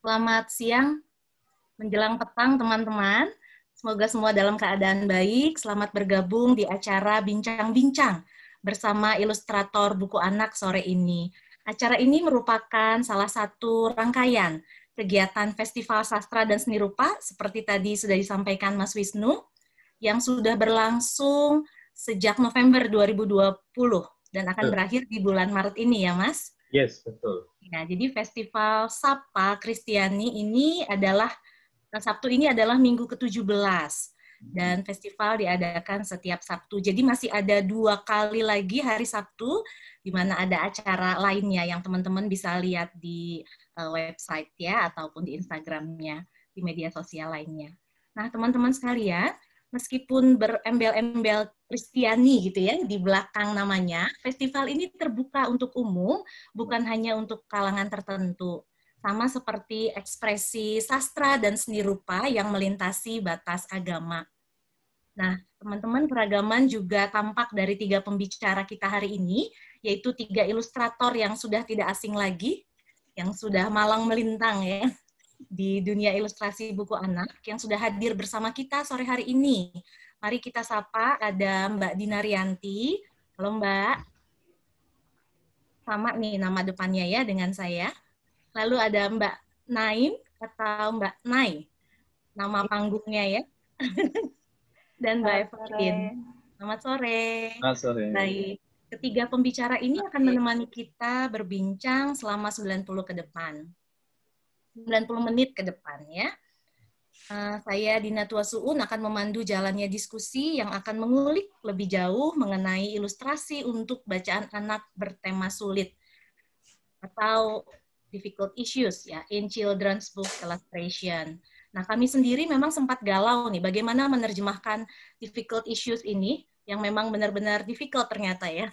Selamat siang, menjelang petang teman-teman. Semoga semua dalam keadaan baik. Selamat bergabung di acara Bincang-Bincang bersama ilustrator buku anak sore ini. Acara ini merupakan salah satu rangkaian kegiatan Festival Sastra dan Seni Rupa, seperti tadi sudah disampaikan Mas Wisnu, yang sudah berlangsung sejak November 2020 dan akan berakhir di bulan Maret ini ya, Mas? Yes, betul. Ya, jadi Festival Sapa Kristiani ini adalah Sabtu ini adalah minggu ke-17 dan festival diadakan setiap Sabtu. Jadi masih ada 2 kali lagi hari Sabtu di mana ada acara lainnya yang teman-teman bisa lihat di website ya ataupun di Instagramnya, di media sosial lainnya. Nah, teman-teman sekalian, meskipun berembel-embel Kristiani gitu ya di belakang namanya, festival ini terbuka untuk umum, bukan hanya untuk kalangan tertentu. Sama seperti ekspresi sastra dan seni rupa yang melintasi batas agama. Nah, teman-teman, keragaman juga tampak dari 3 pembicara kita hari ini, yaitu 3 ilustrator yang sudah tidak asing lagi, yang sudah malang melintang ya di dunia ilustrasi buku anak, yang sudah hadir bersama kita sore hari ini. Mari kita sapa, ada Mbak Dina Rianti. Halo Mbak. Sama nih nama depannya ya dengan saya. Lalu ada Mbak Naim atau Mbak Nai, nama panggungnya ya. Dan Mbak Evelyn. Selamat sore. Selamat sore. Baik. Ketiga pembicara ini akan menemani kita berbincang selama 90 ke depan. 90 menit ke depan ya. Saya Dina Tua Suun akan memandu jalannya diskusi yang akan mengulik lebih jauh mengenai ilustrasi untuk bacaan anak bertema sulit atau difficult issues ya in children's book illustration. Nah, kami sendiri memang sempat galau nih bagaimana menerjemahkan difficult issues ini yang memang benar-benar difficult ternyata ya.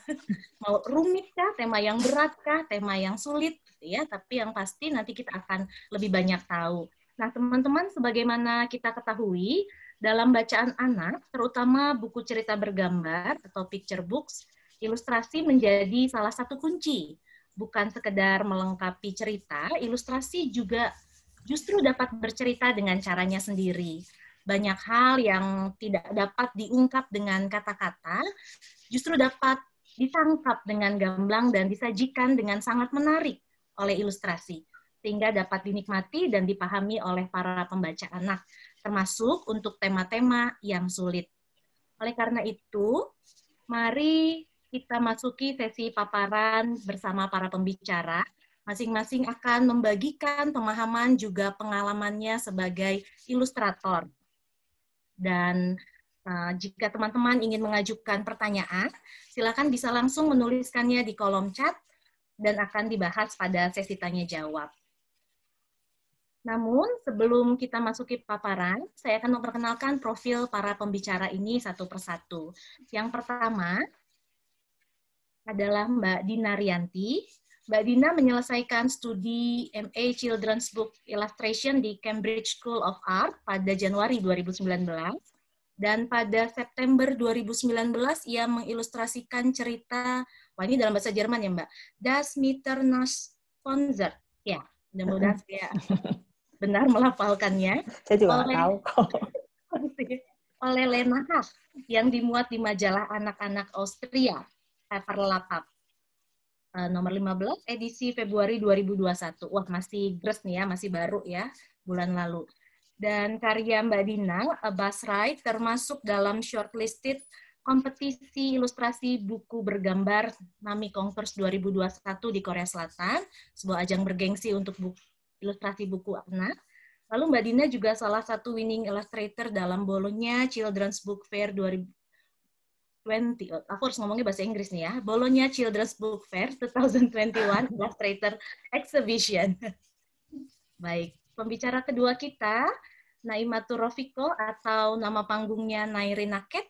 Mau rumit kah, tema yang berat kah, tema yang sulit gitu ya, tapi yang pasti nanti kita akan lebih banyak tahu. Nah, teman-teman, sebagaimana kita ketahui, dalam bacaan anak, terutama buku cerita bergambar atau picture books, ilustrasi menjadi salah satu kunci. Bukan sekedar melengkapi cerita, ilustrasi juga justru dapat bercerita dengan caranya sendiri. Banyak hal yang tidak dapat diungkap dengan kata-kata, justru dapat ditangkap dengan gamblang dan disajikan dengan sangat menarik oleh ilustrasi, sehingga dapat dinikmati dan dipahami oleh para pembaca anak, termasuk untuk tema-tema yang sulit. Oleh karena itu, mari kita masuki sesi paparan bersama para pembicara. Masing-masing akan membagikan pemahaman juga pengalamannya sebagai ilustrator. Dan jika teman-teman ingin mengajukan pertanyaan, silakan bisa langsung menuliskannya di kolom chat dan akan dibahas pada sesi tanya jawab. Namun, sebelum kita masuki paparan, saya akan memperkenalkan profil para pembicara ini satu persatu. Yang pertama adalah Mbak Dina Rianti. Mbak Dina menyelesaikan studi MA Children's Book Illustration di Cambridge School of Art pada Januari 2019. Dan pada September 2019, ia mengilustrasikan cerita, wah ini dalam bahasa Jerman ya Mbak, Das Mitternachtskonzert. Ya, mudah-mudahan saya benar melafalkannya. Saya juga nggak tahu kok. Oleh Lena Haas, yang dimuat di majalah anak-anak Austria, Verlappap. Nomor 15, edisi Februari 2021. Wah, masih gres nih ya, masih baru ya, bulan lalu. Dan karya Mbak Dina, A Bus Ride, termasuk dalam shortlisted kompetisi ilustrasi buku bergambar Nami Concours 2021 di Korea Selatan, sebuah ajang bergengsi untuk ilustrasi buku anak. Lalu Mbak Dina juga salah satu winning illustrator dalam Bologna Children's Book Fair 2020. Aku harus ngomongnya bahasa Inggris nih ya. Bologna Children's Book Fair 2021 Illustrator Exhibition. Baik, pembicara kedua kita, Naimatul Rofiko atau nama panggungnya Nairi Naket.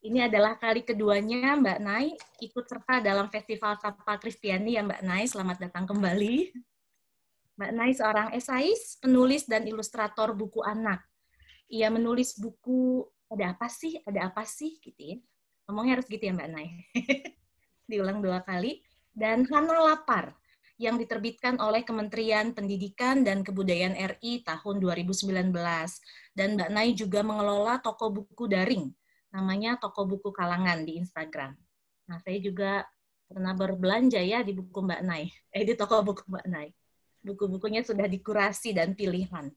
Ini adalah kali keduanya Mbak Nai ikut serta dalam Festival Sapa Kristiani ya Mbak Nai. Selamat datang kembali. Mbak Nai seorang esais, penulis dan ilustrator buku anak. Ia menulis buku ada apa sih gitu ya. Ngomongnya harus gitu ya Mbak Nai. Diulang 2 kali. Dan Hana Lapar, yang diterbitkan oleh Kementerian Pendidikan dan Kebudayaan RI tahun 2019. Dan Mbak Nai juga mengelola toko buku daring, namanya Toko Buku Kalangan di Instagram. Nah, saya juga pernah berbelanja ya di buku Mbak Nai, di toko buku Mbak Nai. Buku-bukunya sudah dikurasi dan pilihan.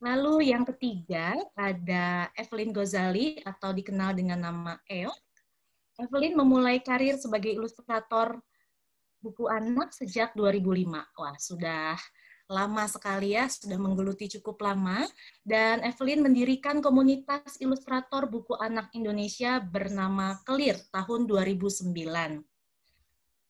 Lalu yang ketiga ada Evelyn Gozali atau dikenal dengan nama Eo. Evelyn memulai karir sebagai ilustrator buku anak sejak 2005. Wah, sudah lama sekali ya, sudah menggeluti cukup lama. Dan Evelyn mendirikan komunitas ilustrator buku anak Indonesia bernama Clear tahun 2009.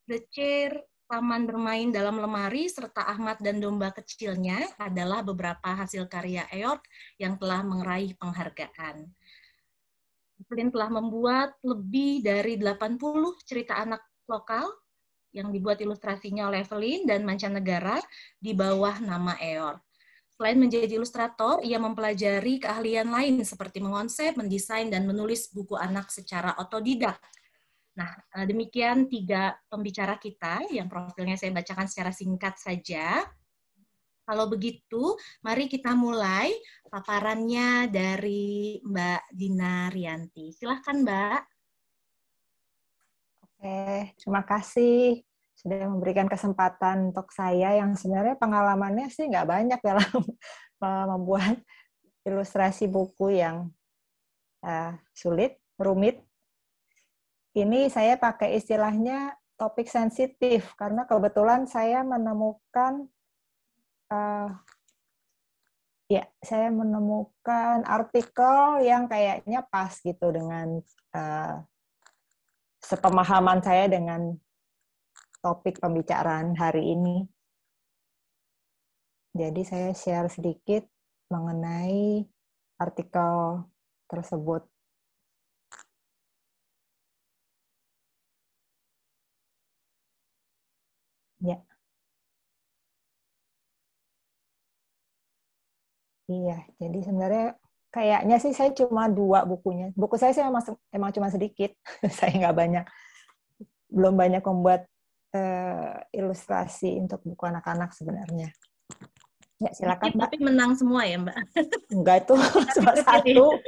The Chair, Taman Bermain Dalam Lemari, serta Ahmad dan Domba Kecilnya adalah beberapa hasil karya Eork yang telah meraih penghargaan. Evelyn telah membuat lebih dari 80 cerita anak lokal yang dibuat ilustrasinya oleh Evelyn dan mancanegara di bawah nama Eork. Selain menjadi ilustrator, ia mempelajari keahlian lain seperti mengonsep, mendesain, dan menulis buku anak secara otodidak. Nah, demikian 3 pembicara kita yang profilnya saya bacakan secara singkat saja. Kalau begitu, mari kita mulai paparannya dari Mbak Dina Rianti. Silahkan, Mbak. Oke, terima kasih sudah memberikan kesempatan untuk saya yang sebenarnya pengalamannya sih nggak banyak dalam membuat ilustrasi buku yang sulit, rumit. Ini saya pakai istilahnya topik sensitif karena kebetulan saya menemukan artikel yang kayaknya pas gitu dengan sepemahaman saya dengan topik pembicaraan hari ini. Jadi saya share sedikit mengenai artikel tersebut. Ya. Iya, jadi sebenarnya kayaknya sih saya cuma 2 bukunya. Buku saya emang cuma sedikit, saya nggak banyak, belum banyak membuat ilustrasi untuk buku anak-anak sebenarnya. Ya, silakan, Mbak. Tapi menang semua ya, Mbak? Enggak, itu cuma 1.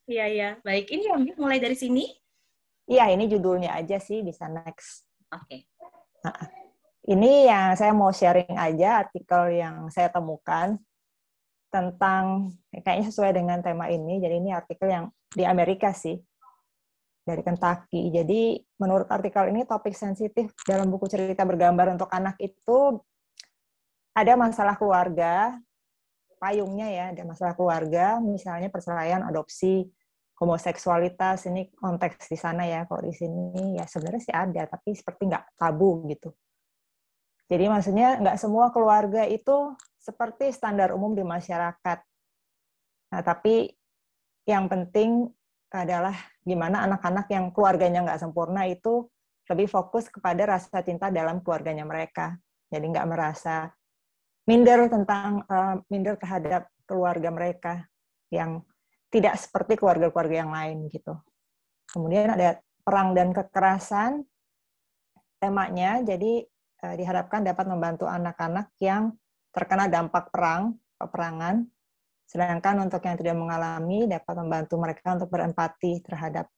Iya, iya. Baik, ini ya, Mbak, mulai dari sini? Iya, ini judulnya aja sih, bisa next. Oke. Nah, ini yang saya mau sharing aja, artikel yang saya temukan tentang, kayaknya sesuai dengan tema ini, jadi ini artikel yang di Amerika sih, dari Kentucky. Jadi menurut artikel ini topik sensitif dalam buku cerita bergambar untuk anak itu ada masalah keluarga, payungnya ya, ada masalah keluarga, misalnya perceraian, adopsi, homoseksualitas, ini konteks di sana ya, kalau di sini ya sebenarnya sih ada, tapi seperti nggak tabu gitu. Jadi maksudnya nggak semua keluarga itu seperti standar umum di masyarakat. Nah, tapi yang penting adalah gimana anak-anak yang keluarganya nggak sempurna itu lebih fokus kepada rasa cinta dalam keluarganya mereka. Jadi nggak merasa minder terhadap keluarga mereka yang tidak seperti keluarga-keluarga yang lain gitu. Kemudian ada perang dan kekerasan temanya, jadi diharapkan dapat membantu anak-anak yang terkena dampak peperangan. Sedangkan untuk yang tidak mengalami dapat membantu mereka untuk berempati terhadap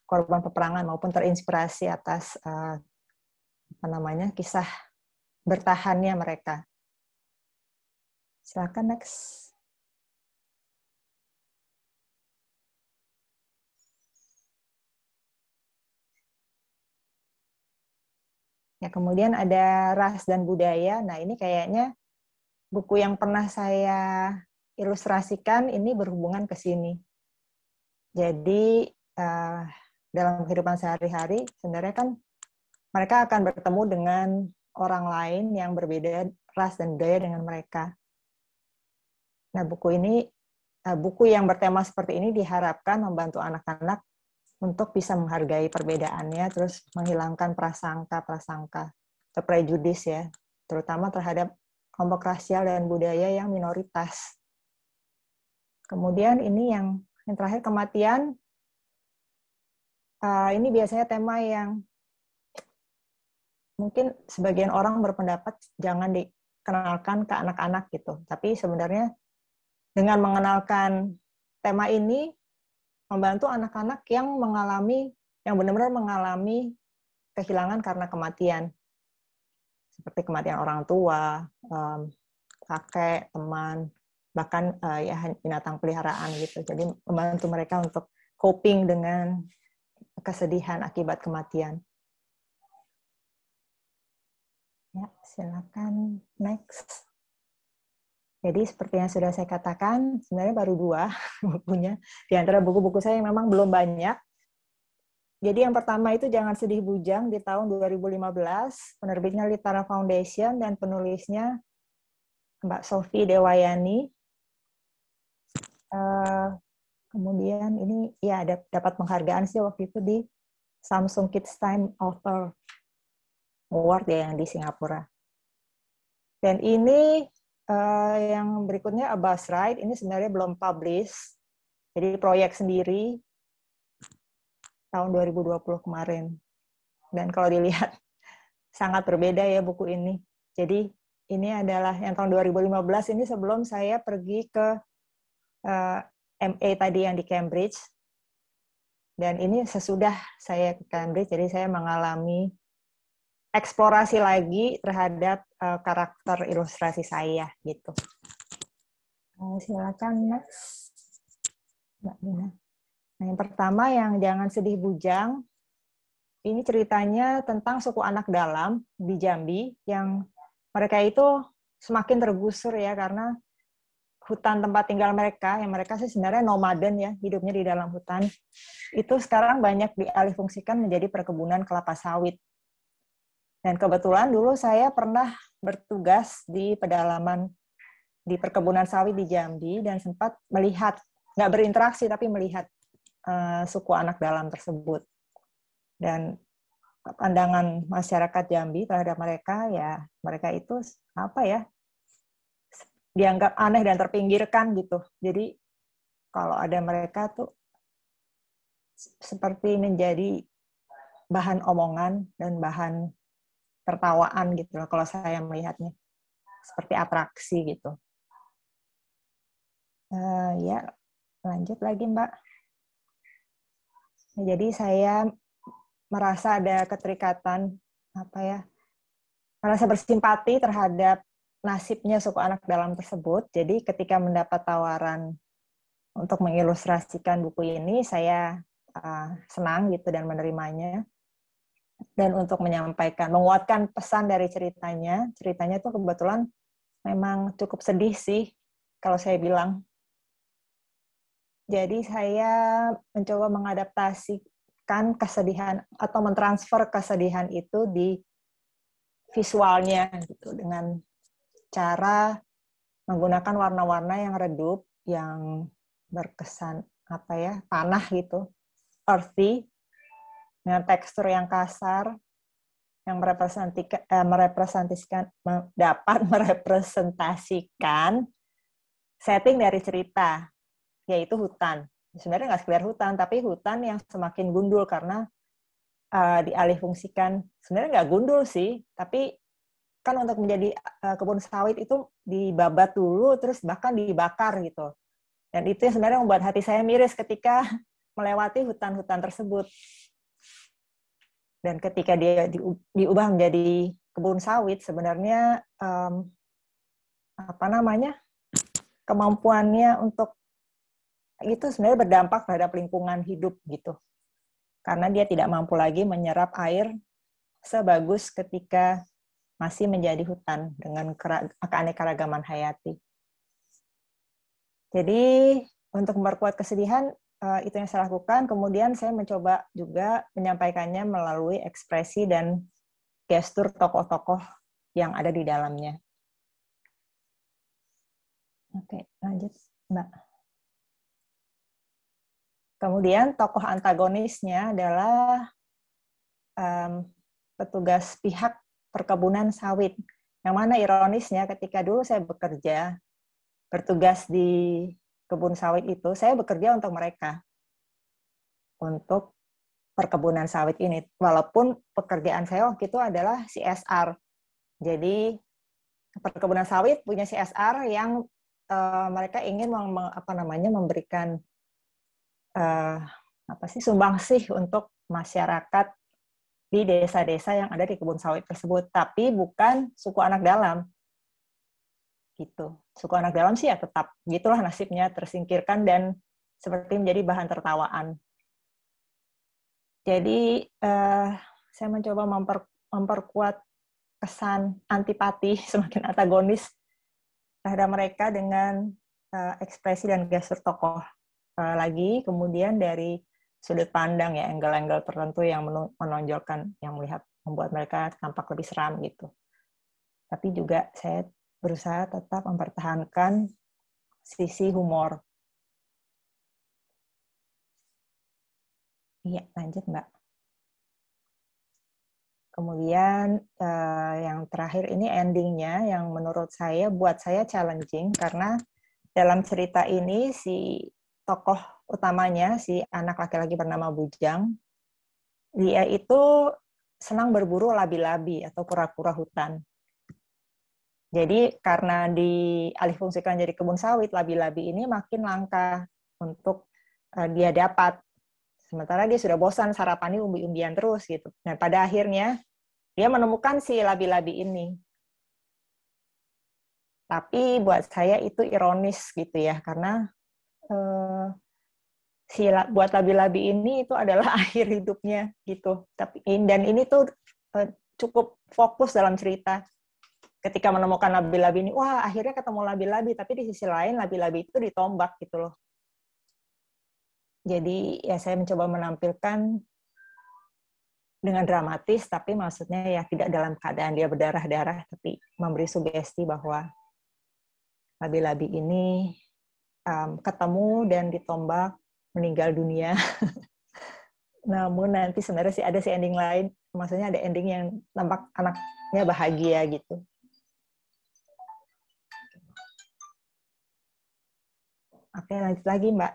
korban peperangan maupun terinspirasi atas kisah bertahannya mereka. Silakan next. Ya, kemudian ada ras dan budaya. Nah, ini kayaknya buku yang pernah saya ilustrasikan ini berhubungan ke sini. Jadi dalam kehidupan sehari-hari sebenarnya kan mereka akan bertemu dengan orang lain yang berbeda ras dan budaya dengan mereka. Nah, buku yang bertema seperti ini diharapkan membantu anak-anak untuk bisa menghargai perbedaannya, terus menghilangkan prasangka atau prejudis ya, terutama terhadap kelompok rasial dan budaya yang minoritas. Kemudian ini yang terakhir, kematian. Ini biasanya tema yang mungkin sebagian orang berpendapat jangan dikenalkan ke anak-anak gitu. Tapi sebenarnya dengan mengenalkan tema ini membantu anak-anak yang benar-benar mengalami kehilangan karena kematian. Seperti kematian orang tua, kakek, teman, bahkan ya binatang peliharaan gitu. Jadi membantu mereka untuk coping dengan kesedihan akibat kematian. Ya, silakan next. Jadi seperti yang sudah saya katakan, sebenarnya baru 2 bukunya. Di antara buku-buku saya yang memang belum banyak. Jadi yang pertama itu Jangan Sedih Bujang di tahun 2015, penerbitnya Litara Foundation dan penulisnya Mbak Sofi Dewayani. Kemudian ini ya dapat penghargaan sih waktu itu di Samsung Kids Time Author Award ya yang di Singapura. Dan ini yang berikutnya A Bus Ride, ini sebenarnya belum publish, jadi proyek sendiri tahun 2020 kemarin. Dan kalau dilihat sangat berbeda ya buku ini. Jadi ini adalah yang tahun 2015 ini sebelum saya pergi ke MA tadi yang di Cambridge. Dan ini sesudah saya ke Cambridge, jadi saya mengalami eksplorasi lagi terhadap karakter ilustrasi saya gitu. Silakan next, Mbak Dina. Nah, yang pertama yang Jangan Sedih Bujang, ini ceritanya tentang suku anak dalam di Jambi yang mereka itu semakin tergusur ya karena hutan tempat tinggal mereka, yang mereka sih sebenarnya nomaden ya, hidupnya di dalam hutan, itu sekarang banyak dialihfungsikan menjadi perkebunan kelapa sawit. Dan kebetulan dulu saya pernah bertugas di pedalaman di perkebunan sawit di Jambi dan sempat melihat, nggak berinteraksi tapi melihat suku anak dalam tersebut. Dan pandangan masyarakat Jambi terhadap mereka, ya mereka itu apa ya, dianggap aneh dan terpinggirkan gitu. Jadi kalau ada mereka tuh seperti menjadi bahan omongan dan bahan tertawaan gitu loh kalau saya melihatnya, seperti atraksi gitu. Ya lanjut lagi Mbak. Jadi saya merasa ada keterikatan merasa bersimpati terhadap nasibnya suku anak dalam tersebut. Jadi ketika mendapat tawaran untuk mengilustrasikan buku ini, saya senang gitu dan menerimanya. Dan untuk menguatkan pesan dari ceritanya itu kebetulan memang cukup sedih sih, kalau saya bilang. Jadi saya mencoba mengadaptasikan kesedihan atau mentransfer kesedihan itu di visualnya gitu, dengan cara menggunakan warna-warna yang redup, yang berkesan tanah gitu, earthy, dengan tekstur yang kasar, yang dapat merepresentasikan setting dari cerita, yaitu hutan. Sebenarnya nggak sekedar hutan, tapi hutan yang semakin gundul karena dialihfungsikan. Sebenarnya nggak gundul sih, tapi kan untuk menjadi kebun sawit itu dibabat dulu, terus bahkan dibakar gitu. Dan itu sebenarnya membuat hati saya miris ketika melewati hutan-hutan tersebut. Dan ketika dia diubah menjadi kebun sawit, sebenarnya kemampuannya untuk itu sebenarnya berdampak terhadap lingkungan hidup gitu. Karena dia tidak mampu lagi menyerap air sebagus ketika masih menjadi hutan dengan keanekaragaman hayati. Jadi untuk memperkuat kesedihan, itu yang saya lakukan. Kemudian saya mencoba juga menyampaikannya melalui ekspresi dan gestur tokoh-tokoh yang ada di dalamnya. Oke, lanjut, Mbak. Kemudian tokoh antagonisnya adalah petugas pihak perkebunan sawit. Yang mana ironisnya ketika dulu saya bertugas di kebun sawit itu, saya bekerja untuk mereka. Untuk perkebunan sawit ini. Walaupun pekerjaan saya waktu itu adalah CSR. Jadi perkebunan sawit punya CSR yang mereka ingin memberikan sumbangsih untuk masyarakat di desa-desa yang ada di kebun sawit tersebut, tapi bukan suku anak dalam. Gitu. Suku anak dalam sih ya tetap gitulah nasibnya, tersingkirkan dan seperti menjadi bahan tertawaan. Jadi saya mencoba memperkuat kesan antipati semakin antagonis terhadap mereka dengan ekspresi dan gestur tokoh lagi, kemudian dari sudut pandang ya, angle-angle tertentu yang menonjolkan, yang membuat mereka tampak lebih seram gitu. Tapi juga saya berusaha tetap mempertahankan sisi humor. Iya, lanjut Mbak. Kemudian yang terakhir ini endingnya yang menurut saya, buat saya challenging, karena dalam cerita ini si tokoh utamanya, si anak laki-laki bernama Bujang, dia itu senang berburu labi-labi atau kura-kura hutan. Jadi karena dialihfungsikan jadi kebun sawit, labi-labi ini makin langka untuk dia dapat. Sementara dia sudah bosan sarapannya umbi-umbian terus gitu. Nah, pada akhirnya dia menemukan si labi-labi ini. Tapi buat saya itu ironis gitu ya, karena buat labi-labi ini itu adalah akhir hidupnya gitu. Dan ini tuh cukup fokus dalam cerita. Ketika menemukan labi-labi ini, wah akhirnya ketemu labi-labi, tapi di sisi lain labi-labi itu ditombak gitu loh. Jadi ya saya mencoba menampilkan dengan dramatis, tapi maksudnya ya tidak dalam keadaan dia berdarah-darah, tapi memberi sugesti bahwa labi-labi ini ketemu dan ditombak, meninggal dunia. Namun nanti sebenarnya sih ada si ending lain, maksudnya ada ending yang nampak anaknya bahagia gitu. Oke, lanjut lagi, Mbak.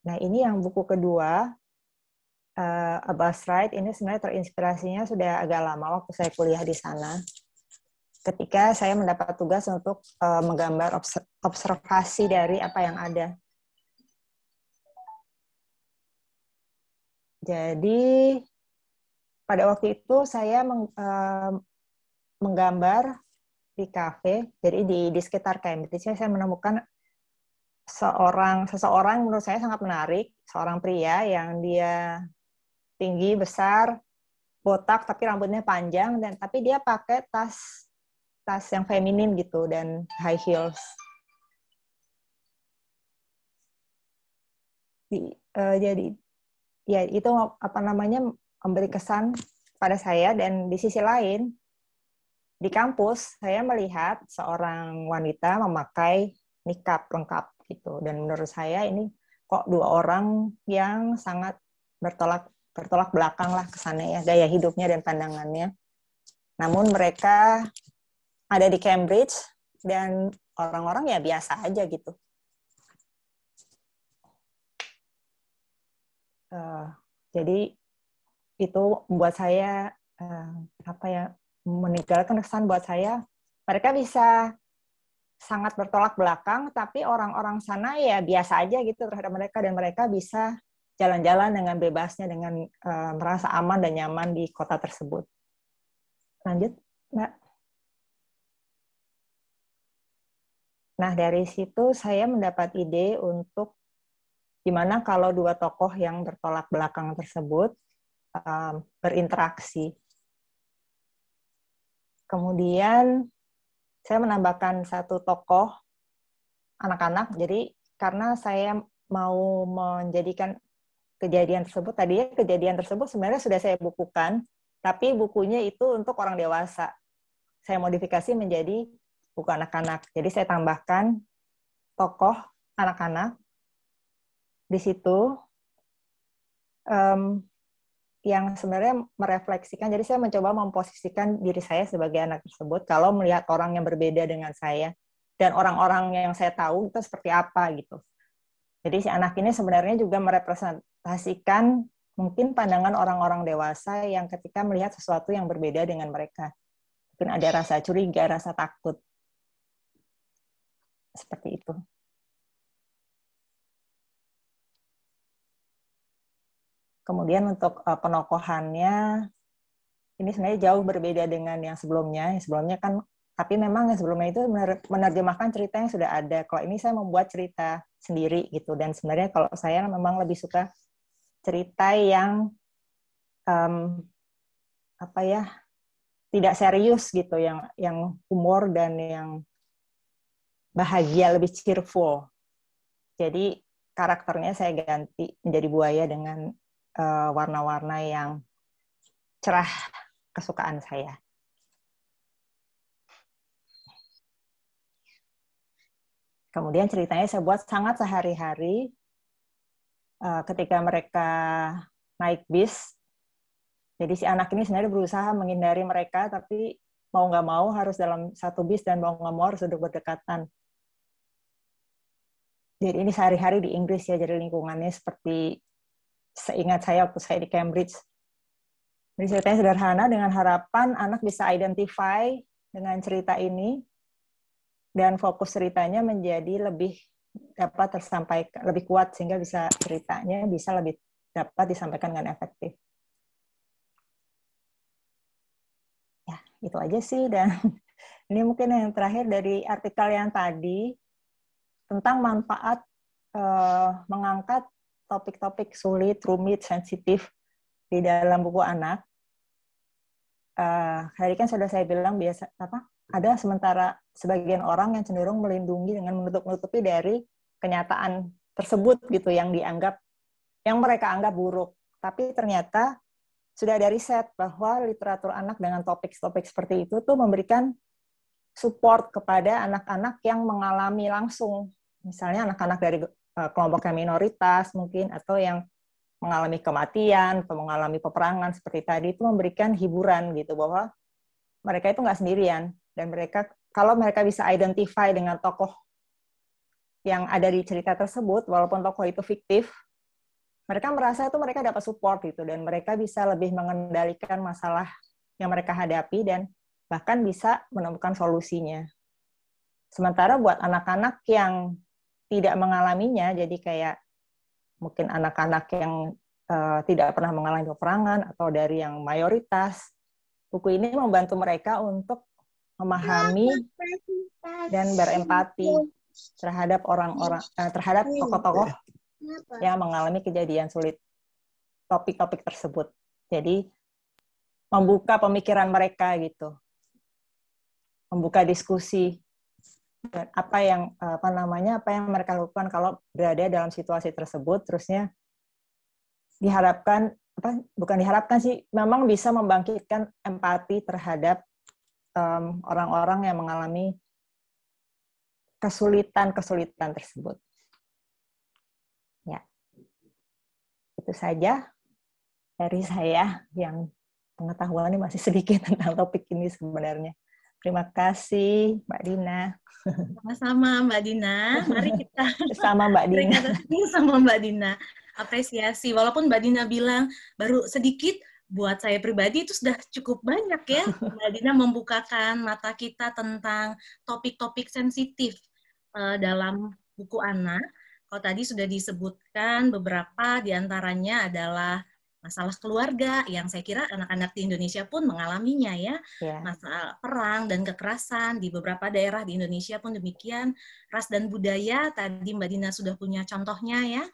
Nah, ini yang buku kedua, A Bus Ride, ini sebenarnya terinspirasinya sudah agak lama waktu saya kuliah di sana. Ketika saya mendapat tugas untuk menggambar observasi dari apa yang ada. Jadi, pada waktu itu saya menggambar di kafe, jadi di sekitar Cambridge saya menemukan seseorang menurut saya sangat menarik, seorang pria yang dia tinggi, besar, botak tapi rambutnya panjang, dan tapi dia pakai tas yang feminin gitu dan high heels. Jadi ya itu memberi kesan pada saya. Dan di sisi lain di kampus saya melihat seorang wanita memakai nikab lengkap gitu, dan menurut saya ini kok dua orang yang sangat bertolak belakang lah kesannya ya, gaya hidupnya dan pandangannya. Namun mereka ada di Cambridge dan orang-orang ya biasa aja gitu. Jadi itu membuat saya meninggalkan kesan buat saya, mereka bisa sangat bertolak belakang, tapi orang-orang sana ya biasa aja gitu terhadap mereka, dan mereka bisa jalan-jalan dengan bebasnya, dengan merasa aman dan nyaman di kota tersebut. Lanjut, Mbak. Nah, dari situ saya mendapat ide untuk gimana kalau dua tokoh yang bertolak belakang tersebut berinteraksi. Kemudian saya menambahkan satu tokoh anak-anak. Jadi karena saya mau menjadikan kejadian tersebut sebenarnya sudah saya bukukan, tapi bukunya itu untuk orang dewasa. Saya modifikasi menjadi buku anak-anak. Jadi saya tambahkan tokoh anak-anak di situ yang sebenarnya merefleksikan. Jadi saya mencoba memposisikan diri saya sebagai anak tersebut kalau melihat orang yang berbeda dengan saya dan orang-orang yang saya tahu itu seperti apa gitu. Jadi si anak ini sebenarnya juga merepresentasikan mungkin pandangan orang-orang dewasa yang ketika melihat sesuatu yang berbeda dengan mereka. Mungkin ada rasa curiga, rasa takut. Seperti itu. Kemudian untuk penokohannya, ini sebenarnya jauh berbeda dengan yang sebelumnya. Yang sebelumnya kan, tapi memang yang sebelumnya itu menerjemahkan cerita yang sudah ada. Kalau ini saya membuat cerita sendiri gitu. Dan sebenarnya kalau saya memang lebih suka cerita yang tidak serius gitu, yang humor dan yang bahagia, lebih cheerful. Jadi karakternya saya ganti menjadi buaya dengan warna-warna yang cerah kesukaan saya. Kemudian ceritanya saya buat sangat sehari-hari ketika mereka naik bis. Jadi si anak ini sebenarnya berusaha menghindari mereka, tapi mau nggak mau harus dalam satu bis dan mau nggak mau harus duduk berdekatan. Jadi ini sehari-hari di Inggris ya, jadi lingkungannya seperti seingat saya waktu saya di Cambridge. Jadi ceritanya sederhana dengan harapan anak bisa identify dengan cerita ini dan fokus ceritanya menjadi lebih dapat tersampaikan, lebih kuat sehingga ceritanya bisa lebih dapat disampaikan dengan efektif. Ya, itu aja sih. Dan ini mungkin yang terakhir dari artikel yang tadi tentang manfaat mengangkat topik-topik sulit, rumit, sensitif di dalam buku anak. Tadi kan sudah saya bilang ada sementara sebagian orang yang cenderung melindungi dengan menutup-nutupi dari kenyataan tersebut gitu yang mereka anggap buruk. Tapi ternyata sudah ada riset bahwa literatur anak dengan topik-topik seperti itu tuh memberikan support kepada anak-anak yang mengalami langsung, misalnya anak-anak dari kelompok yang minoritas mungkin, atau yang mengalami kematian atau mengalami peperangan seperti tadi, itu memberikan hiburan gitu bahwa mereka itu nggak sendirian, dan kalau mereka bisa identify dengan tokoh yang ada di cerita tersebut, walaupun tokoh itu fiktif, mereka merasa itu mereka dapat support gitu, dan mereka bisa lebih mengendalikan masalah yang mereka hadapi dan bahkan bisa menemukan solusinya. Sementara buat anak-anak yang tidak mengalaminya, jadi kayak mungkin anak-anak yang tidak pernah mengalami peperangan atau dari yang mayoritas, buku ini membantu mereka untuk memahami dan berempati terhadap terhadap tokoh-tokoh yang mengalami kejadian sulit, topik-topik tersebut. Jadi membuka pemikiran mereka gitu, membuka diskusi dan apa yang mereka lakukan kalau berada dalam situasi tersebut. Terusnya memang bisa membangkitkan empati terhadap orang-orang yang mengalami kesulitan tersebut. Ya, itu saja dari saya, yang pengetahuannya masih sedikit tentang topik ini sebenarnya. Terima kasih, Mbak Dina. Sama-sama, Mbak Dina. Mari kita sama Mbak Dina. Sama Mbak Dina. Apresiasi. Walaupun Mbak Dina bilang baru sedikit, buat saya pribadi itu sudah cukup banyak ya. Mbak Dina membukakan mata kita tentang topik-topik sensitif dalam buku anak. Kalau tadi sudah disebutkan beberapa diantaranya adalah masalah keluarga, yang saya kira anak-anak di Indonesia pun mengalaminya ya. Masalah perang dan kekerasan di beberapa daerah di Indonesia pun demikian. Ras dan budaya, tadi Mbak Dina sudah punya contohnya ya.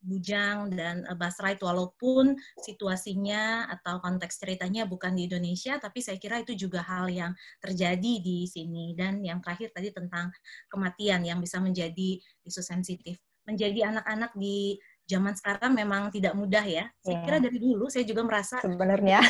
Bujang dan Basrait, walaupun situasinya atau konteks ceritanya bukan di Indonesia, tapi saya kira itu juga hal yang terjadi di sini. Dan yang terakhir tadi tentang kematian yang bisa menjadi isu sensitif. Menjadi anak-anak di zaman sekarang memang tidak mudah ya. Saya kira dari dulu saya juga merasa sebenarnya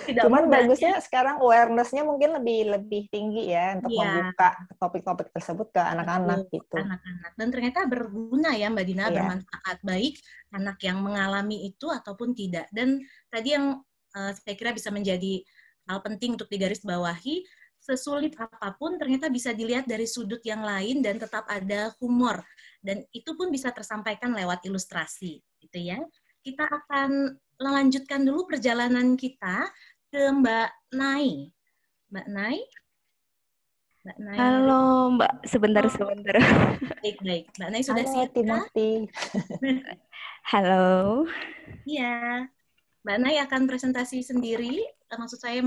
tidak cuman mudah, bagusnya ya. Sekarang awareness-nya mungkin lebih tinggi ya untuk membuka topik-topik tersebut ke anak-anak gitu. Anak-anak. Dan ternyata berguna ya Mbak Dina, bermanfaat baik anak yang mengalami itu ataupun tidak. Dan tadi yang saya kira bisa menjadi hal penting untuk digarisbawahi, sesulit apapun ternyata bisa dilihat dari sudut yang lain dan tetap ada humor. Dan itu pun bisa tersampaikan lewat ilustrasi, gitu ya. Kita akan melanjutkan dulu perjalanan kita ke Mbak Nai. Mbak Nai? Mbak Nai. Halo Mbak, sebentar. Baik. Mbak Nai sudah Halo, siap? Timothy. Halo. Iya. Mbak Nai akan presentasi sendiri, maksud saya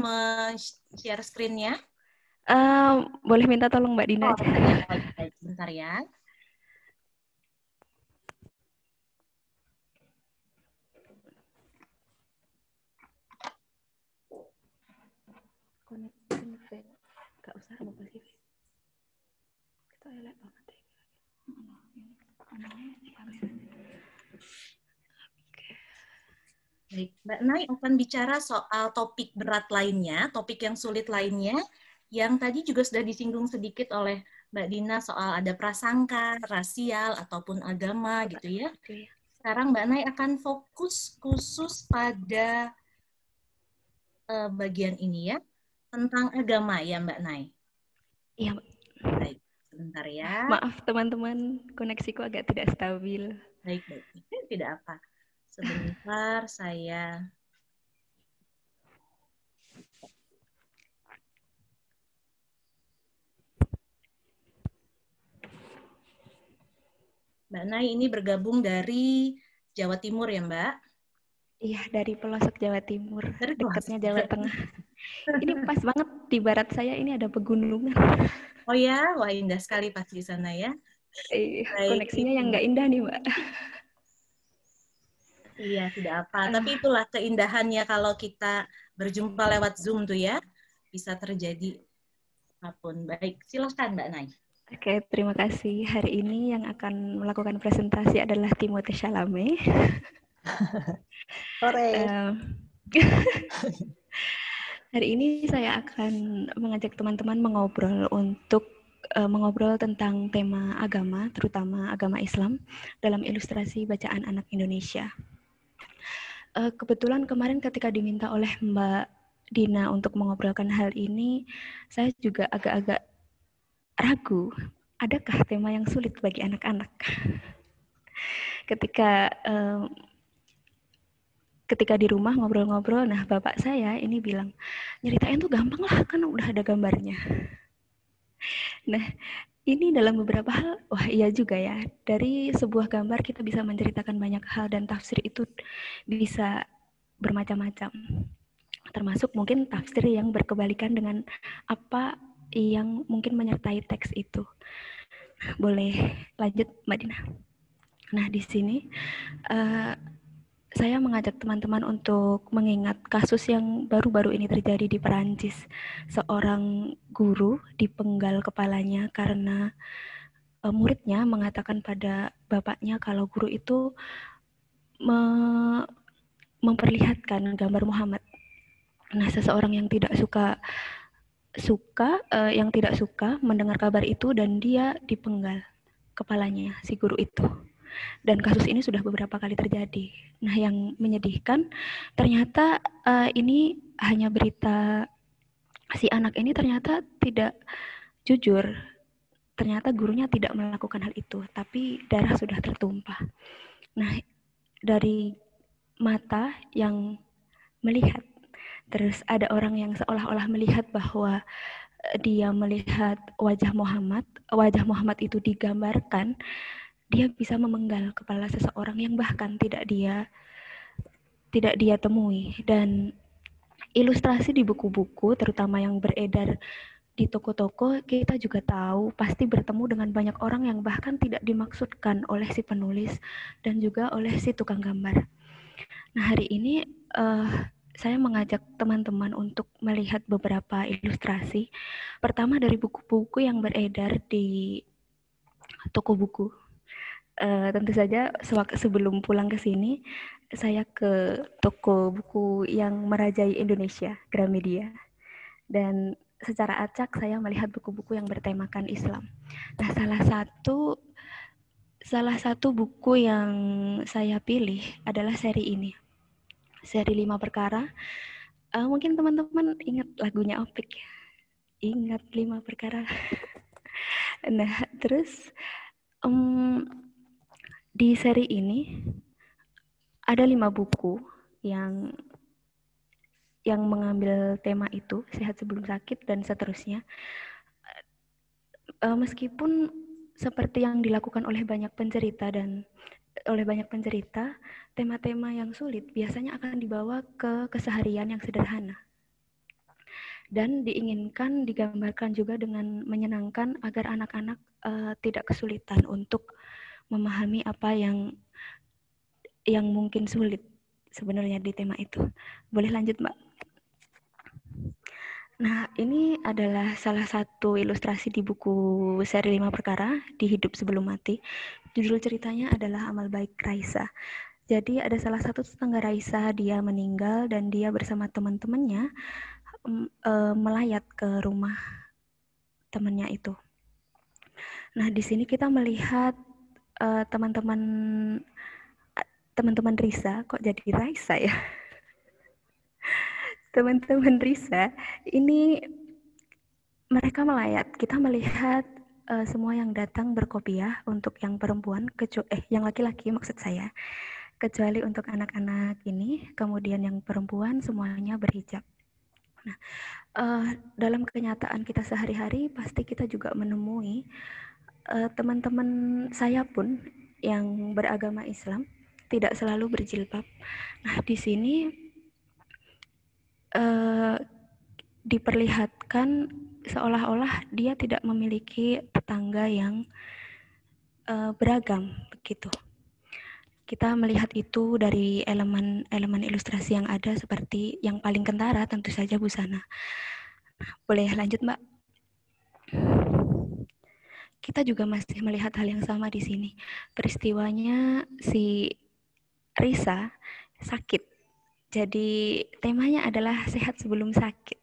share screen-nya. Boleh minta tolong Mbak Dina aja. Baik, bentar ya. Gak usah apa sih. Kita elek banget ya. Baik, Mbak Nai akan bicara soal topik berat lainnya, topik yang sulit lainnya, yang tadi juga sudah disinggung sedikit oleh Mbak Dina soal ada prasangka, rasial, ataupun agama gitu ya. Sekarang Mbak Nai akan fokus khusus pada bagian ini ya, tentang agama ya Mbak Nai. Iya Mbak. Baik, sebentar ya. Maaf teman-teman, koneksiku agak tidak stabil. Baik, tidak apa. Sebentar saya... Mbak Nai ini bergabung dari Jawa Timur ya Mbak? Iya, dari pelosok Jawa Timur, dekatnya Jawa Tengah. Ini Ini pas banget di barat saya ini ada pegunungan. Oh ya, wah indah sekali pas di sana ya. Koneksinya yang nggak indah nih Mbak. Iya, tidak apa. Tapi itulah keindahannya kalau kita berjumpa lewat Zoom tuh ya. Bisa terjadi apapun. Baik, silakan Mbak Nai. Oke, terima kasih. Hari ini yang akan melakukan presentasi adalah Timothée Chalamet. Hari ini saya akan mengajak teman-teman mengobrol tentang tema agama, terutama agama Islam, dalam ilustrasi bacaan anak Indonesia. Kebetulan kemarin ketika diminta oleh Mbak Dina untuk mengobrolkan hal ini, saya juga agak-agak ragu, adakah tema yang sulit bagi anak-anak? Ketika di rumah ngobrol-ngobrol, nah bapak saya ini bilang, nyeritain tuh gampang lah, kan udah ada gambarnya. Nah, ini dalam beberapa hal, wah iya juga ya, dari sebuah gambar kita bisa menceritakan banyak hal dan tafsir itu bisa bermacam-macam. Termasuk mungkin tafsir yang berkebalikan dengan apa yang mungkin menyertai teks itu. Boleh lanjut Mbak Dina. Nah di sini saya mengajak teman-teman untuk mengingat kasus yang baru-baru ini terjadi di Perancis. Seorang guru dipenggal kepalanya karena muridnya mengatakan pada bapaknya kalau guru itu memperlihatkan gambar Muhammad. Nah, seseorang yang tidak suka mendengar kabar itu dan dia dipenggal kepalanya si guru itu. Dan kasus ini sudah beberapa kali terjadi. Nah, yang menyedihkan ternyata ini hanya berita si anak ini ternyata tidak jujur. Ternyata gurunya tidak melakukan hal itu, tapi darah sudah tertumpah. Nah, dari mata yang melihat, terus ada orang yang seolah-olah melihat bahwa dia melihat wajah Muhammad itu digambarkan, dia bisa memenggal kepala seseorang yang bahkan tidak dia temui. Dan ilustrasi di buku-buku, terutama yang beredar di toko-toko, kita juga tahu pasti bertemu dengan banyak orang yang bahkan tidak dimaksudkan oleh si penulis dan juga oleh si tukang gambar. Nah, hari ini saya mengajak teman-teman untuk melihat beberapa ilustrasi. Pertama dari buku-buku yang beredar di toko buku. Tentu saja sebelum pulang ke sini, saya ke toko buku yang merajai Indonesia, Gramedia. Dan secara acak saya melihat buku-buku yang bertemakan Islam. Nah, salah satu buku yang saya pilih adalah seri ini. Seri 5 Perkara. Mungkin teman-teman ingat lagunya Opik. Ingat 5 perkara. Nah, terus di seri ini ada 5 buku yang mengambil tema itu, sehat sebelum sakit dan seterusnya. Meskipun seperti yang dilakukan oleh banyak pencerita, tema-tema yang sulit biasanya akan dibawa ke keseharian yang sederhana. Dan diinginkan digambarkan juga dengan menyenangkan agar anak-anak tidak kesulitan untuk memahami apa yang mungkin sulit sebenarnya di tema itu. Boleh lanjut, Mbak? Nah, ini adalah salah satu ilustrasi di buku seri 5 perkara di Hidup Sebelum Mati. Judul ceritanya adalah Amal Baik Raisa. Jadi ada salah satu tetangga Raisa, dia meninggal dan dia bersama teman-temannya melayat ke rumah temannya itu. Nah, di sini kita melihat teman-teman Risa, kok jadi Raisa ya? Teman-teman Risa ini mereka melayat. Kita melihat semua yang datang berkopiah untuk yang perempuan, yang laki-laki maksud saya, kecuali untuk anak-anak ini. Kemudian yang perempuan semuanya berhijab. Nah, dalam kenyataan kita sehari-hari pasti kita juga menemui teman-teman saya pun yang beragama Islam tidak selalu berjilbab. Nah, di sini diperlihatkan seolah-olah dia tidak memiliki tetangga yang beragam begitu. Kita melihat itu dari elemen ilustrasi yang ada, seperti yang paling kentara tentu saja busana. Boleh lanjut, Mbak? Kita juga masih melihat hal yang sama di sini. Peristiwanya si Risa sakit. Jadi temanya adalah sehat sebelum sakit.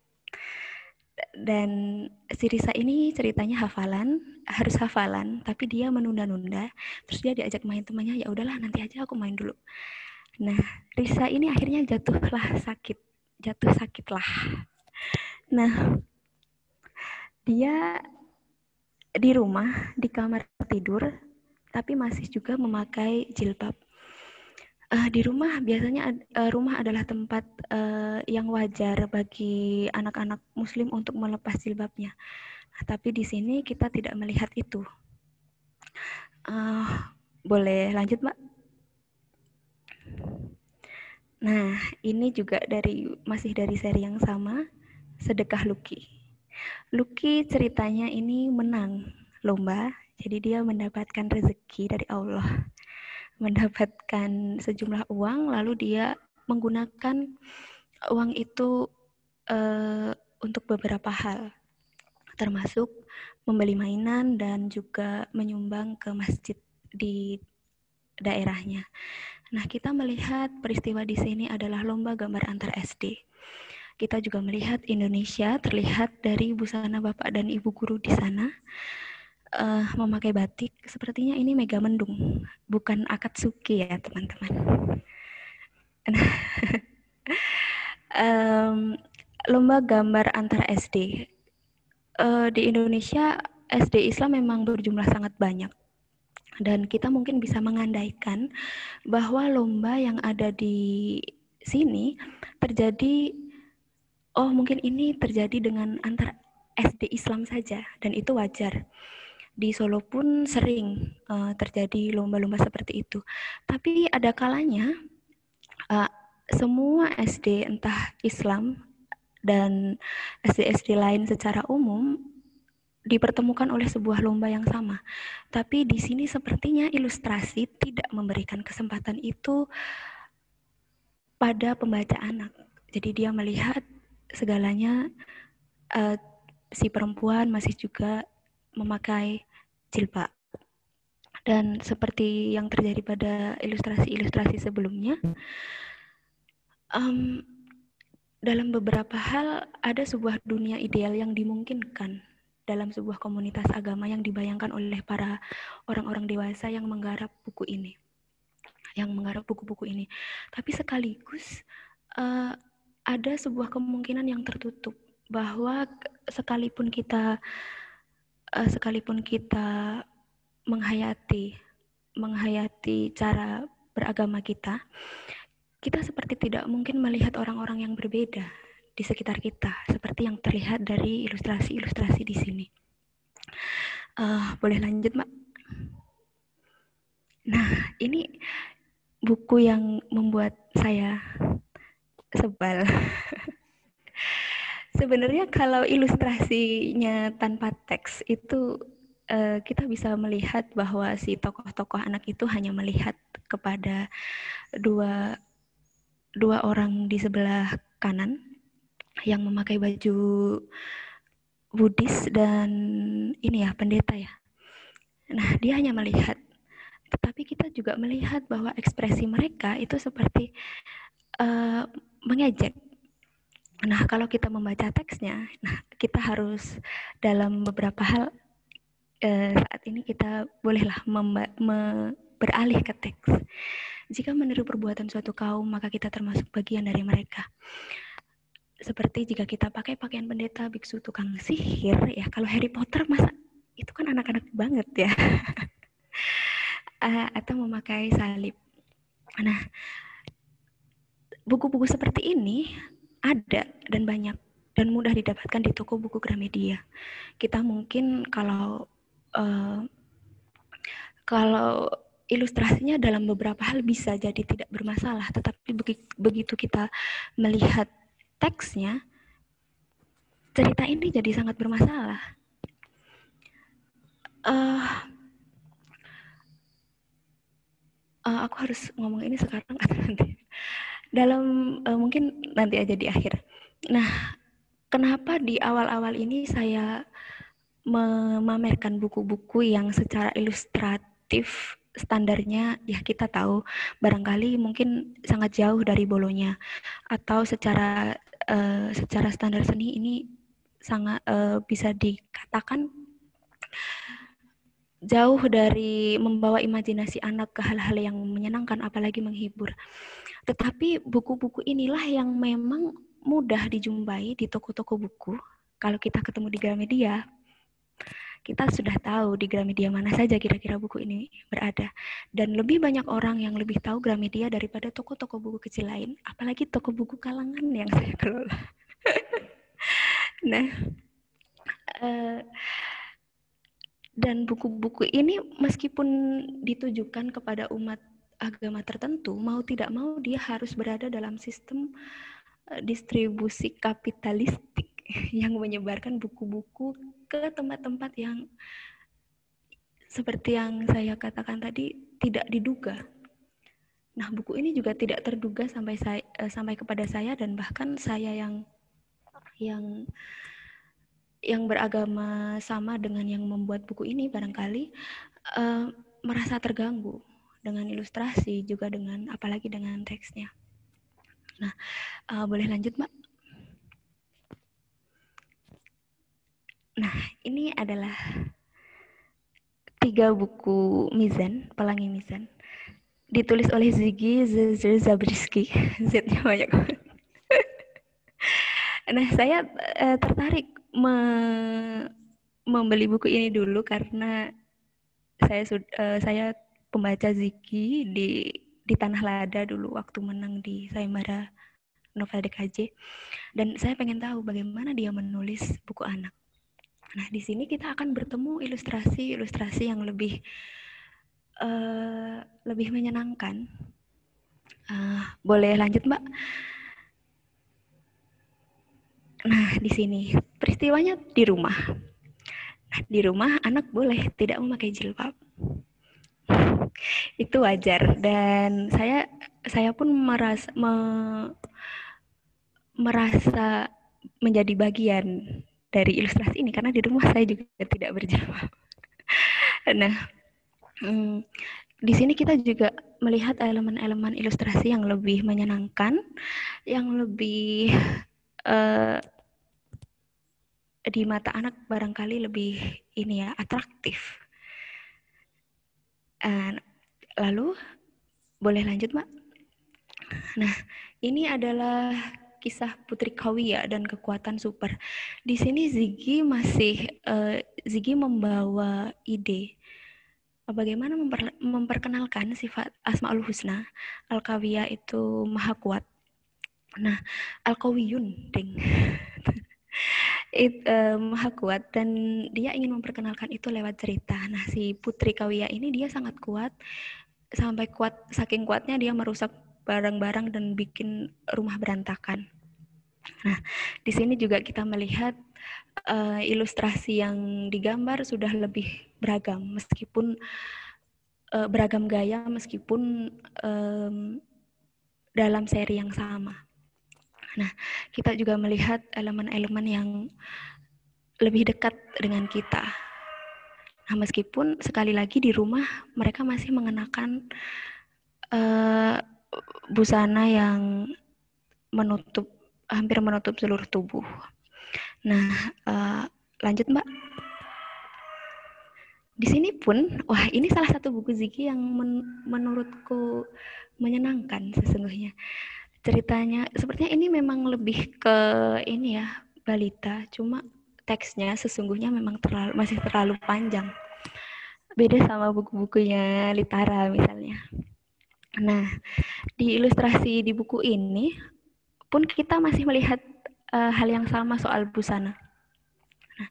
Dan si Risa ini ceritanya harus hafalan, tapi dia menunda-nunda. Terus dia diajak main temannya, ya udahlah nanti aja aku main dulu. Nah, Risa ini akhirnya jatuh sakitlah. Nah, dia di rumah, di kamar tidur, tapi masih juga memakai jilbab. Di rumah biasanya rumah adalah tempat yang wajar bagi anak-anak Muslim untuk melepas jilbabnya. Nah, tapi di sini kita tidak melihat itu. Boleh lanjut, Mbak? Nah, ini juga masih dari seri yang sama, Sedekah Lucky. Lucky ceritanya ini menang lomba, jadi dia mendapatkan rezeki dari Allah. Mendapatkan sejumlah uang, lalu dia menggunakan uang itu untuk beberapa hal, termasuk membeli mainan dan juga menyumbang ke masjid di daerahnya. Nah, kita melihat peristiwa di sini adalah lomba gambar antar SD. Kita juga melihat Indonesia terlihat dari busana Bapak dan Ibu guru di sana memakai batik. Sepertinya ini Megamendung, bukan Akatsuki ya teman-teman. Nah, lomba gambar antar SD. Di Indonesia SD Islam memang berjumlah sangat banyak. Dan kita mungkin bisa mengandaikan bahwa lomba yang ada di sini mungkin ini terjadi dengan antar SD Islam saja, dan itu wajar. Di Solo pun sering terjadi lomba-lomba seperti itu. Tapi ada kalanya semua SD entah Islam dan SD-SD lain secara umum dipertemukan oleh sebuah lomba yang sama. Tapi di sini sepertinya ilustrasi tidak memberikan kesempatan itu pada pembaca anak. Jadi dia melihat segalanya si perempuan masih juga memakai jilbab. Dan seperti yang terjadi pada ilustrasi-ilustrasi sebelumnya, dalam beberapa hal ada sebuah dunia ideal yang dimungkinkan dalam sebuah komunitas agama yang dibayangkan oleh para orang-orang dewasa yang menggarap buku ini, buku-buku ini. Tapi sekaligus ada sebuah kemungkinan yang tertutup, bahwa sekalipun kita menghayati cara beragama kita seperti tidak mungkin melihat orang-orang yang berbeda di sekitar kita, seperti yang terlihat dari ilustrasi-ilustrasi di sini. Boleh lanjut, Mbak? Nah, ini buku yang membuat saya sebal. Sebenarnya kalau ilustrasinya tanpa teks itu kita bisa melihat bahwa si tokoh-tokoh anak itu hanya melihat kepada dua orang di sebelah kanan yang memakai baju Buddhis dan ini ya, pendeta ya. Nah, dia hanya melihat. Tetapi kita juga melihat bahwa ekspresi mereka itu seperti mengejek. Nah, kalau kita membaca teksnya, nah kita harus dalam beberapa hal saat ini kita bolehlah beralih ke teks. Jika meniru perbuatan suatu kaum, maka kita termasuk bagian dari mereka. Seperti jika kita pakai pakaian pendeta, biksu, tukang sihir, ya kalau Harry Potter masa itu kan anak-anak banget ya. Atau memakai salib. Nah, buku-buku seperti ini ada dan banyak dan mudah didapatkan di toko buku Gramedia. Kita mungkin kalau ilustrasinya dalam beberapa hal bisa jadi tidak bermasalah, tetapi begitu kita melihat teksnya, cerita ini jadi sangat bermasalah. Aku harus ngomong ini sekarang atau nanti? Mungkin nanti aja di akhir. Nah, kenapa di awal-awal ini saya memamerkan buku-buku yang secara ilustratif standarnya ya kita tahu barangkali mungkin sangat jauh dari Bolonya, atau secara standar seni ini sangat bisa dikatakan jauh dari membawa imajinasi anak ke hal-hal yang menyenangkan apalagi menghibur. Tetapi buku-buku inilah yang memang mudah dijumpai di toko-toko buku. Kalau kita ketemu di Gramedia, kita sudah tahu di Gramedia mana saja kira-kira buku ini berada. Dan lebih banyak orang yang lebih tahu Gramedia daripada toko-toko buku kecil lain, apalagi toko buku kalangan yang saya kelola. Nah, dan buku-buku ini meskipun ditujukan kepada umat agama tertentu, mau tidak mau dia harus berada dalam sistem distribusi kapitalistik yang menyebarkan buku-buku ke tempat-tempat yang seperti yang saya katakan tadi tidak diduga. Nah, buku ini juga tidak terduga sampai kepada saya, dan bahkan saya yang beragama sama dengan yang membuat buku ini barangkali merasa terganggu dengan ilustrasi, juga dengan apalagi dengan teksnya. Nah, boleh lanjut, Mbak? Nah, ini adalah 3 buku Mizan, Pelangi Mizan, ditulis oleh Ziggy Zabriskie. Z-nya banyak banget. Nah, saya tertarik membeli buku ini dulu karena saya pembaca Ziggy di Tanah Lada dulu waktu menang di Sayembara Novel DKJ, dan saya pengen tahu bagaimana dia menulis buku anak. Nah, di sini kita akan bertemu ilustrasi yang lebih menyenangkan. Boleh lanjut, Mbak? Nah, di sini peristiwanya di rumah. Nah, di rumah anak boleh tidak memakai jilbab. Itu wajar, dan saya pun merasa menjadi bagian dari ilustrasi ini karena di rumah saya juga tidak berjilbab. Nah, di sini kita juga melihat elemen-elemen ilustrasi yang lebih menyenangkan, yang lebih di mata anak barangkali lebih ini ya, atraktif. Lalu boleh lanjut, Mbak? Nah, ini adalah kisah Putri Kawiya dan kekuatan super. Di sini Ziggy membawa ide bagaimana memperkenalkan sifat Asmaul Husna. Al-Kawiya itu maha kuat. Nah, Al-Qawiyun, ding. Maha kuat, dan dia ingin memperkenalkan itu lewat cerita. Nah, si Putri Kawiya ini dia sangat kuat, sampai saking kuatnya dia merusak barang-barang dan bikin rumah berantakan. Nah, di sini juga kita melihat ilustrasi yang digambar sudah lebih beragam, meskipun beragam gaya, meskipun dalam seri yang sama. Nah, kita juga melihat elemen-elemen yang lebih dekat dengan kita. Nah, meskipun sekali lagi di rumah mereka masih mengenakan busana yang hampir menutup seluruh tubuh. Nah, lanjut Mbak. Di sini pun, wah ini salah satu buku Ziggy yang menurutku menyenangkan sesungguhnya. Ceritanya, sepertinya ini memang lebih ke ini ya, balita, cuma teksnya sesungguhnya memang masih terlalu panjang. Beda sama buku-bukunya Litara misalnya. Nah, di ilustrasi di buku ini pun kita masih melihat hal yang sama soal busana. Nah,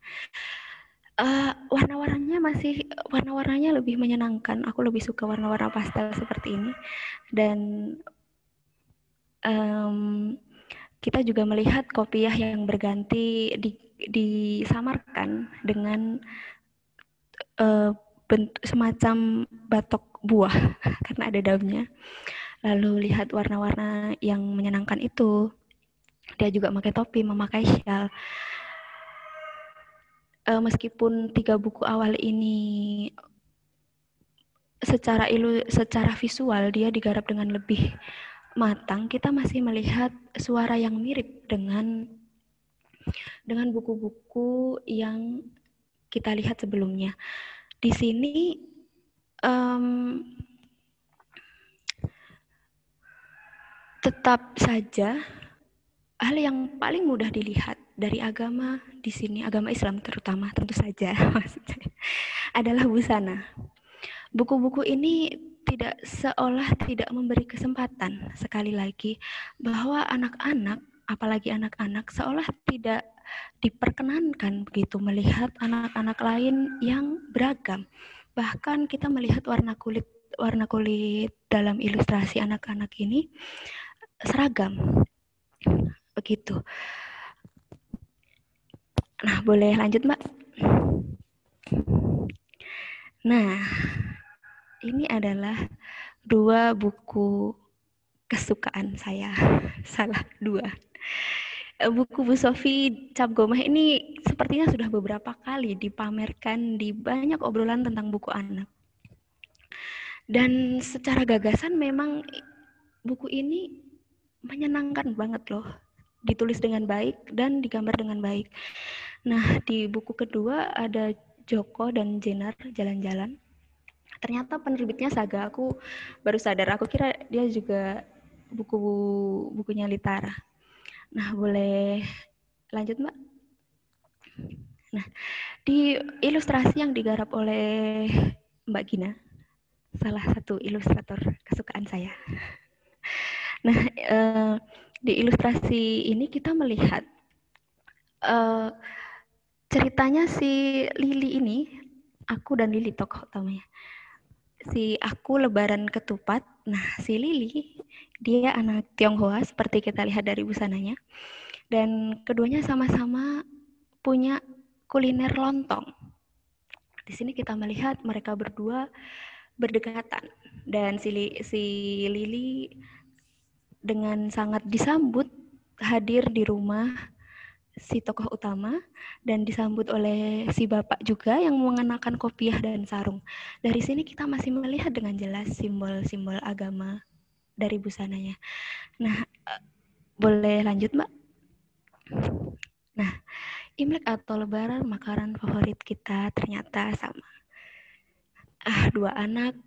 warna-warnanya lebih menyenangkan. Aku lebih suka warna-warna pastel seperti ini. Dan kita juga melihat kopiah yang berganti disamarkan dengan semacam batok buah karena ada daunnya. Lalu lihat warna-warna yang menyenangkan itu. Dia juga memakai topi, memakai syal. Meskipun 3 buku awal ini secara visual dia digarap dengan lebih matang, kita masih melihat suara yang mirip dengan buku-buku yang kita lihat sebelumnya. Di sini tetap saja hal yang paling mudah dilihat dari agama di sini, agama Islam terutama tentu saja maksudnya, adalah busana. Buku-buku ini seolah tidak memberi kesempatan, sekali lagi, bahwa anak-anak, apalagi anak-anak, seolah tidak diperkenankan begitu melihat anak-anak lain yang beragam. Bahkan kita melihat warna kulit dalam ilustrasi anak-anak ini seragam. Begitu. Nah, boleh lanjut, Mbak? Nah, ini adalah 2 buku kesukaan saya. Salah 2. Buku Bu Sofi Cap Gomeh ini sepertinya sudah beberapa kali dipamerkan di banyak obrolan tentang buku anak. Dan secara gagasan memang buku ini menyenangkan banget loh. Ditulis dengan baik dan digambar dengan baik. Nah, di buku kedua ada Joko dan Jenar jalan-jalan. Ternyata penerbitnya Saga. Aku baru sadar, aku kira dia juga bukunya Litara. Nah, boleh lanjut, Mbak? Nah, di ilustrasi yang digarap oleh Mbak Gina, salah satu ilustrator kesukaan saya. Nah, di ilustrasi ini kita melihat ceritanya si Lili ini, aku dan Lili tokoh utamanya. Si aku lebaran ketupat. Nah, si Lili dia anak Tionghoa seperti kita lihat dari busananya. Dan keduanya sama-sama punya kuliner lontong. Di sini kita melihat mereka berdua berdekatan dan si Lili dengan sangat disambut hadir di rumah si tokoh utama dan disambut oleh si bapak juga yang mengenakan kopiah dan sarung. Dari sini kita masih melihat dengan jelas simbol-simbol agama dari busananya. Nah, boleh lanjut, Mbak? Nah, Imlek atau Lebaran makanan favorit kita ternyata sama. 2 anak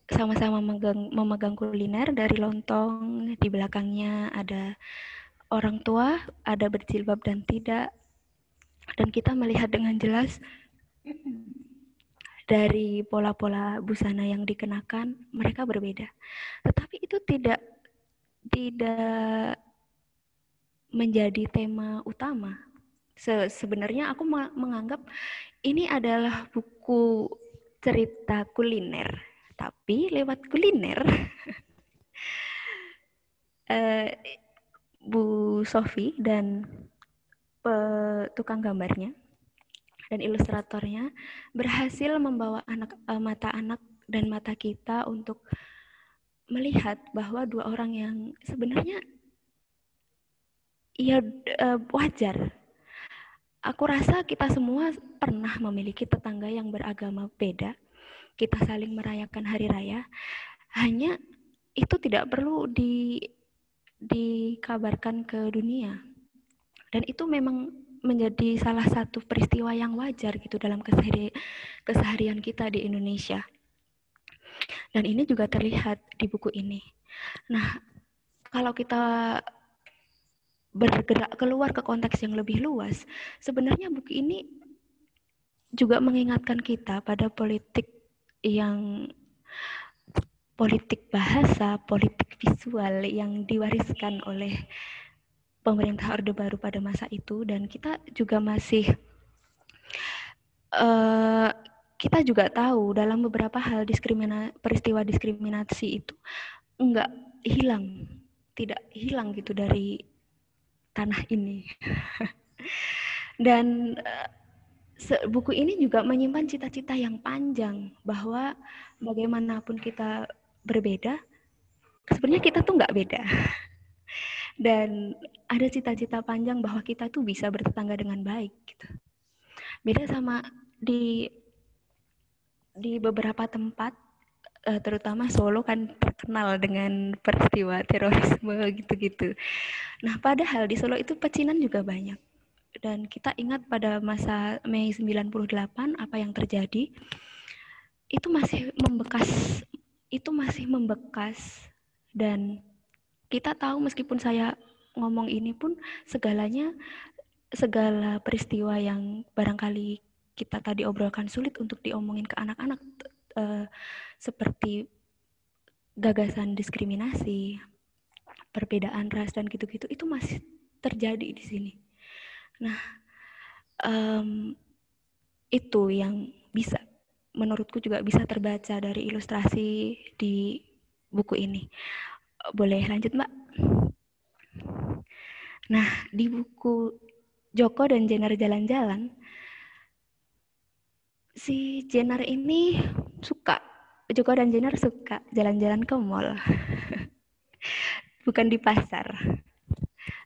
sama-sama memegang kuliner dari lontong, di belakangnya ada orang tua ada berjilbab dan tidak, dan kita melihat dengan jelas dari pola-pola busana yang dikenakan mereka berbeda. Tetapi itu tidak menjadi tema utama. Sebenarnya aku menganggap ini adalah buku cerita kuliner, tapi lewat kuliner Bu Sofi dan tukang gambarnya dan ilustratornya berhasil membawa mata anak dan mata kita untuk melihat bahwa dua orang yang sebenarnya wajar. Aku rasa kita semua pernah memiliki tetangga yang beragama beda. Kita saling merayakan hari raya. Hanya itu tidak perlu dikabarkan ke dunia. Dan itu memang menjadi salah satu peristiwa yang wajar gitu dalam keseharian kita di Indonesia. Dan ini juga terlihat di buku ini. Nah, kalau kita bergerak keluar ke konteks yang lebih luas, sebenarnya buku ini juga mengingatkan kita pada politik bahasa, politik visual yang diwariskan oleh pemerintah Orde Baru pada masa itu, dan kita juga kita juga tahu dalam beberapa hal peristiwa diskriminasi itu tidak hilang gitu dari tanah ini. Dan buku ini juga menyimpan cita-cita yang panjang bahwa bagaimanapun kita berbeda, sebenarnya kita tuh nggak beda. Dan ada cita-cita panjang bahwa kita tuh bisa bertetangga dengan baik gitu. Beda sama di beberapa tempat, terutama Solo kan terkenal dengan peristiwa terorisme gitu-gitu. Nah, padahal di Solo itu pecinan juga banyak. Dan kita ingat pada masa Mei 98 apa yang terjadi, itu masih membekas dan kita tahu meskipun saya ngomong ini pun segala peristiwa yang barangkali kita tadi obrolkan sulit untuk diomongin ke anak-anak, seperti gagasan diskriminasi, perbedaan ras dan gitu-gitu, itu masih terjadi di sini. Nah, itu yang menurutku juga bisa terbaca dari ilustrasi di buku ini. Boleh lanjut, Mbak? Nah, di buku Joko dan Jenar Jalan-Jalan, si Jenar ini Joko dan Jenar suka jalan-jalan ke mall. Bukan di pasar.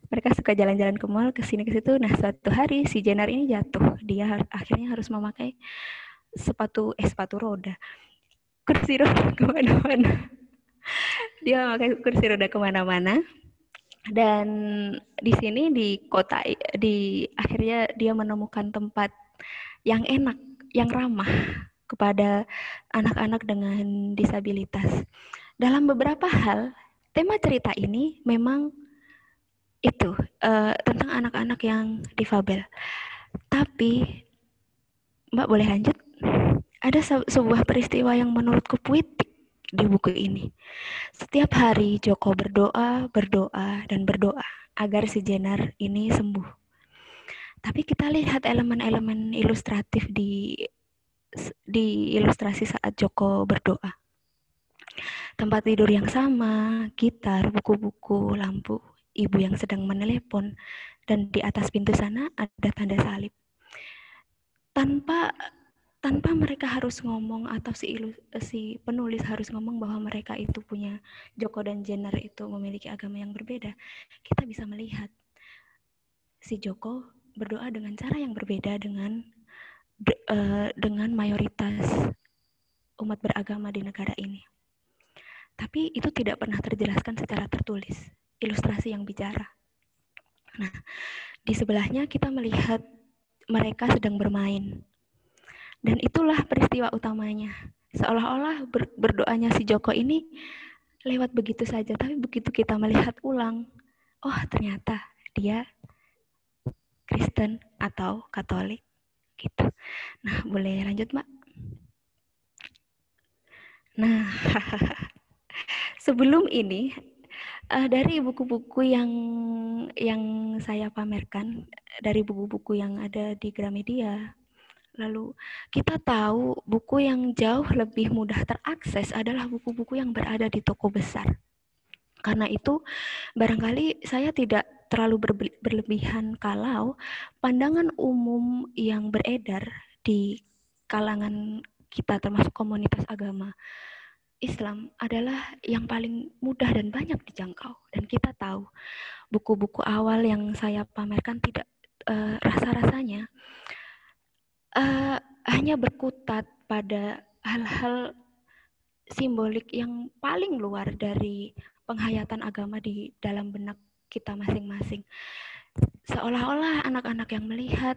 Mereka suka jalan-jalan ke mall, kesini ke situ. Nah, suatu hari si Jenar ini jatuh. Dia akhirnya harus memakai sepatu roda. Kursi roda kemana-mana. Dia memakai kursi roda kemana-mana. Dan di sini akhirnya dia menemukan tempat yang enak, yang ramah kepada anak-anak dengan disabilitas. Dalam beberapa hal, tema cerita ini memang itu tentang anak-anak yang difabel. Tapi, Mbak boleh lanjut? Ada sebuah peristiwa yang menurutku puitik di buku ini. Setiap hari Joko berdoa agar si Jenar ini sembuh. Tapi kita lihat elemen-elemen ilustratif di ilustrasi saat Joko berdoa. Tempat tidur yang sama, gitar, buku-buku, lampu, ibu yang sedang menelepon, dan di atas pintu sana ada tanda salib. Tanpa mereka harus ngomong atau si penulis harus ngomong bahwa mereka itu punya, Joko dan Jenar itu memiliki agama yang berbeda, kita bisa melihat si Joko berdoa dengan cara yang berbeda dengan mayoritas umat beragama di negara ini. Tapi itu tidak pernah terjelaskan secara tertulis, ilustrasi yang bicara. Nah, di sebelahnya kita melihat mereka sedang bermain. Dan itulah peristiwa utamanya. Seolah-olah berdoanya si Joko ini lewat begitu saja, tapi begitu kita melihat ulang, oh ternyata dia Kristen atau Katolik gitu. Nah, boleh lanjut, Mbak? Nah, sebelum ini dari buku-buku yang saya pamerkan, dari buku-buku yang ada di Gramedia, lalu kita tahu buku yang jauh lebih mudah terakses adalah buku-buku yang berada di toko besar. Karena itu, barangkali saya tidak terlalu berlebihan kalau pandangan umum yang beredar di kalangan kita termasuk komunitas agama Islam adalah yang paling mudah dan banyak dijangkau. Dan kita tahu buku-buku awal yang saya pamerkan tidak rasa-rasanya hanya berkutat pada hal-hal simbolik yang paling luar dari penghayatan agama di dalam benak kita masing-masing. Seolah-olah anak-anak yang melihat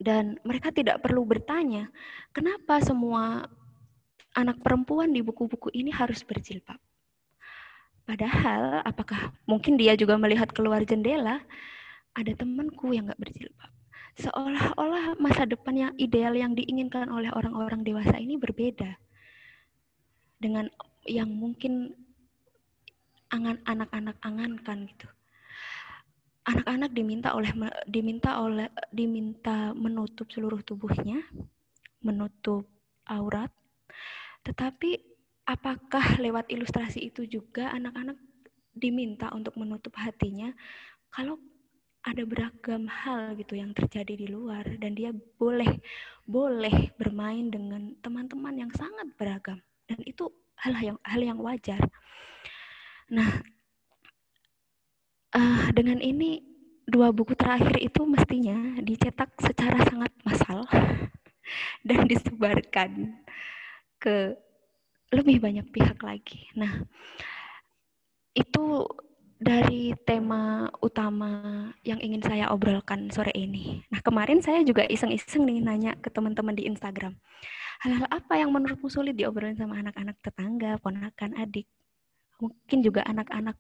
dan mereka tidak perlu bertanya, kenapa semua anak perempuan di buku-buku ini harus berjilbab? Padahal, apakah mungkin dia juga melihat keluar jendela, ada temanku yang nggak berjilbab. Seolah-olah masa depan yang ideal yang diinginkan oleh orang-orang dewasa ini berbeda dengan yang mungkin anak-anak angankan gitu. Anak-anak diminta menutup seluruh tubuhnya, menutup aurat. Tetapi apakah lewat ilustrasi itu juga anak-anak diminta untuk menutup hatinya kalau ada beragam hal gitu yang terjadi di luar dan dia boleh bermain dengan teman-teman yang sangat beragam dan itu hal yang wajar. Nah, dengan ini 2 buku terakhir itu mestinya dicetak secara sangat massal dan disebarkan ke lebih banyak pihak lagi. Nah, itu dari tema utama yang ingin saya obrolkan sore ini. Nah, kemarin saya juga iseng-iseng nih nanya ke teman-teman di Instagram. Hal-hal apa yang menurutmu sulit diobrolin sama anak-anak tetangga, ponakan, adik? Mungkin juga anak-anak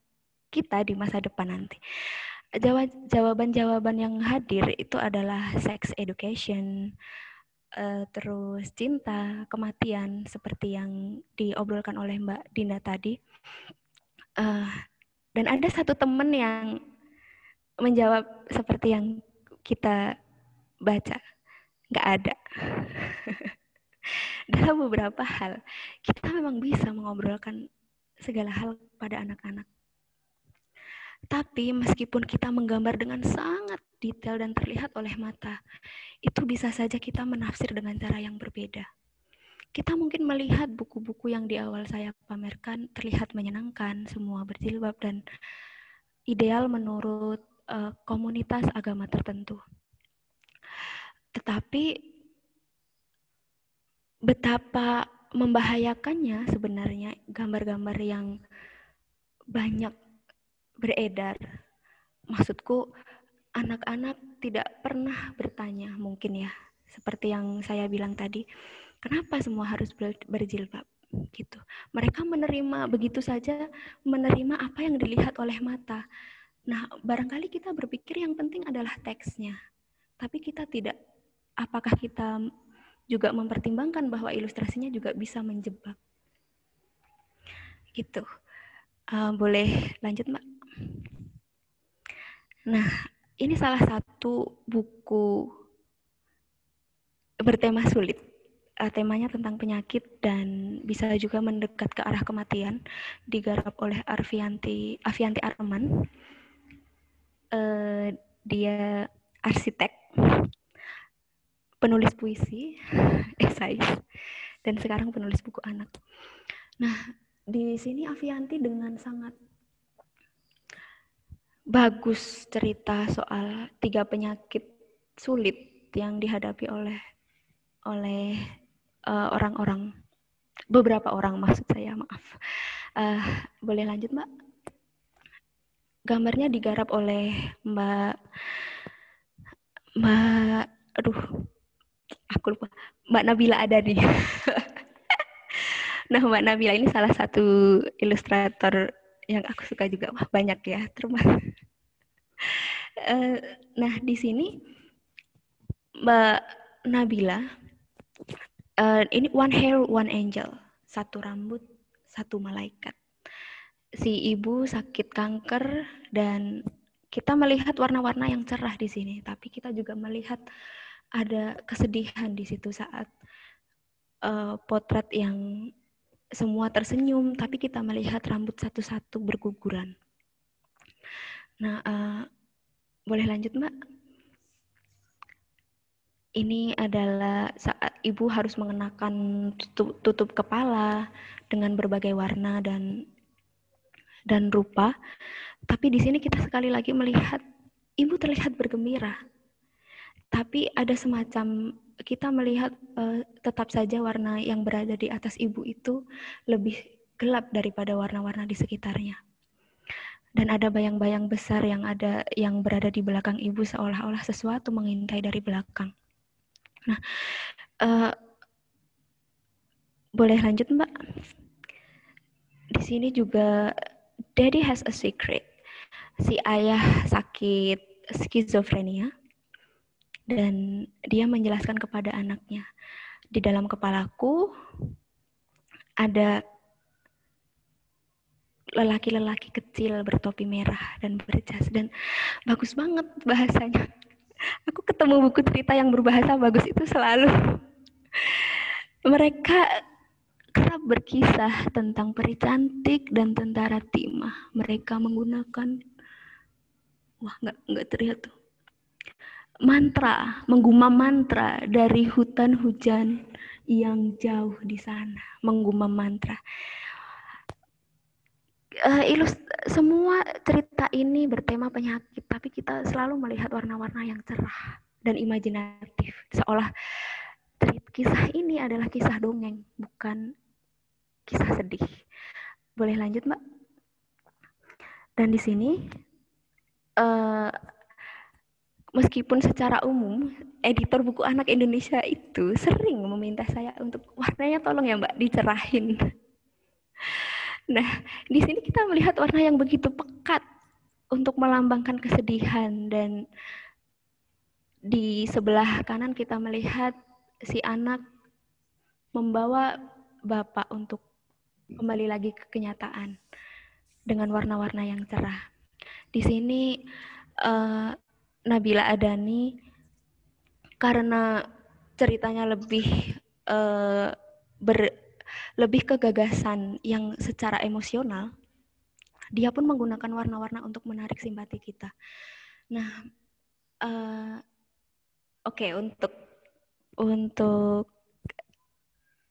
kita di masa depan nanti. Jawaban-jawaban yang hadir itu adalah sex education, terus cinta, kematian, seperti yang diobrolkan oleh Mbak Dinda tadi. Dan ada satu teman yang menjawab seperti yang kita baca, nggak ada. Dalam beberapa hal, kita memang bisa mengobrolkan segala hal pada anak-anak. Tapi meskipun kita menggambar dengan sangat detail dan terlihat oleh mata, itu bisa saja kita menafsir dengan cara yang berbeda. Kita mungkin melihat buku-buku yang di awal saya pamerkan terlihat menyenangkan, semua berjilbab dan ideal menurut komunitas agama tertentu. Tetapi betapa membahayakannya sebenarnya gambar-gambar yang banyak beredar. Maksudku, anak-anak tidak pernah bertanya mungkin ya, seperti yang saya bilang tadi, kenapa semua harus berjilbab? Gitu. Mereka menerima begitu saja, menerima apa yang dilihat oleh mata. Nah, barangkali kita berpikir yang penting adalah teksnya, tapi kita tidak. Apakah kita juga mempertimbangkan bahwa ilustrasinya juga bisa menjebak? Gitu. Boleh lanjut, Mbak? Nah, ini salah satu buku bertema sulit. Temanya tentang penyakit dan bisa juga mendekat ke arah kematian, digarap oleh Afianti Arman. Dia arsitek, penulis puisi, esais, dan sekarang penulis buku anak. Nah, di sini Afianti dengan sangat bagus cerita soal 3 penyakit sulit yang dihadapi oleh orang-orang, beberapa orang maksud saya, maaf. Boleh lanjut, Mbak? Gambarnya digarap oleh Mbak, aku lupa, Mbak Nabila Adadi. Nah, Mbak Nabila ini salah satu ilustrator yang aku suka juga. Wah, banyak ya, Nah, di sini Mbak Nabila, ini one hair, one angel. Satu rambut, satu malaikat. Si ibu sakit kanker dan kita melihat warna-warna yang cerah di sini. Tapi kita juga melihat ada kesedihan di situ saat potret yang semua tersenyum, tapi kita melihat rambut satu-satu berguguran. Nah, boleh lanjut, Mbak? Ini adalah saat ibu harus mengenakan tutup kepala dengan berbagai warna dan rupa. Tapi di sini kita sekali lagi melihat ibu terlihat bergembira. Tapi ada semacam kita melihat tetap saja warna yang berada di atas ibu itu lebih gelap daripada warna-warna di sekitarnya. Dan ada bayang-bayang besar yang berada di belakang ibu seolah-olah sesuatu mengintai dari belakang. Nah, boleh lanjut, Mbak? Di sini juga Daddy has a secret. Si ayah sakit skizofrenia dan dia menjelaskan kepada anaknya, di dalam kepalaku ada lelaki-lelaki kecil bertopi merah dan berjas, dan bagus banget bahasanya. Aku ketemu buku cerita yang berbahasa bagus itu selalu. Mereka kerap berkisah tentang peri cantik dan tentara timah. Mereka menggunakan, nggak terlihat tuh, mantra, menggumam mantra dari hutan hujan yang jauh di sana. Menggumam mantra. Semua cerita ini bertema penyakit, tapi kita selalu melihat warna-warna yang cerah dan imajinatif. Seolah kisah ini adalah kisah dongeng, bukan kisah sedih. Boleh lanjut, Mbak? Dan di sini, meskipun secara umum, editor buku anak Indonesia itu sering meminta saya untuk warnanya tolong ya Mbak, dicerahin. Nah, di sini kita melihat warna yang begitu pekat untuk melambangkan kesedihan, dan di sebelah kanan kita melihat si anak membawa bapak untuk kembali lagi ke kenyataan dengan warna-warna yang cerah. Di sini Nabila Adani, karena ceritanya lebih ke gagasan yang secara emosional, dia pun menggunakan warna-warna untuk menarik simpati kita. Nah, oke, untuk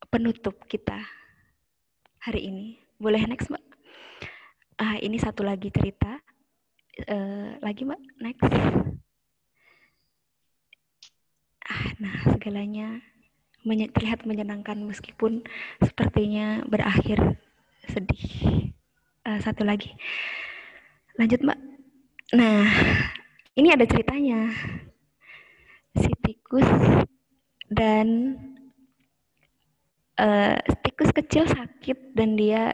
penutup kita hari ini, boleh next, Mbak? Ini satu lagi cerita, lagi Mbak, next. Nah, segalanya terlihat menyenangkan meskipun sepertinya berakhir sedih. Satu lagi, lanjut Mbak. Nah, ini ada ceritanya. Si tikus dan tikus kecil sakit dan dia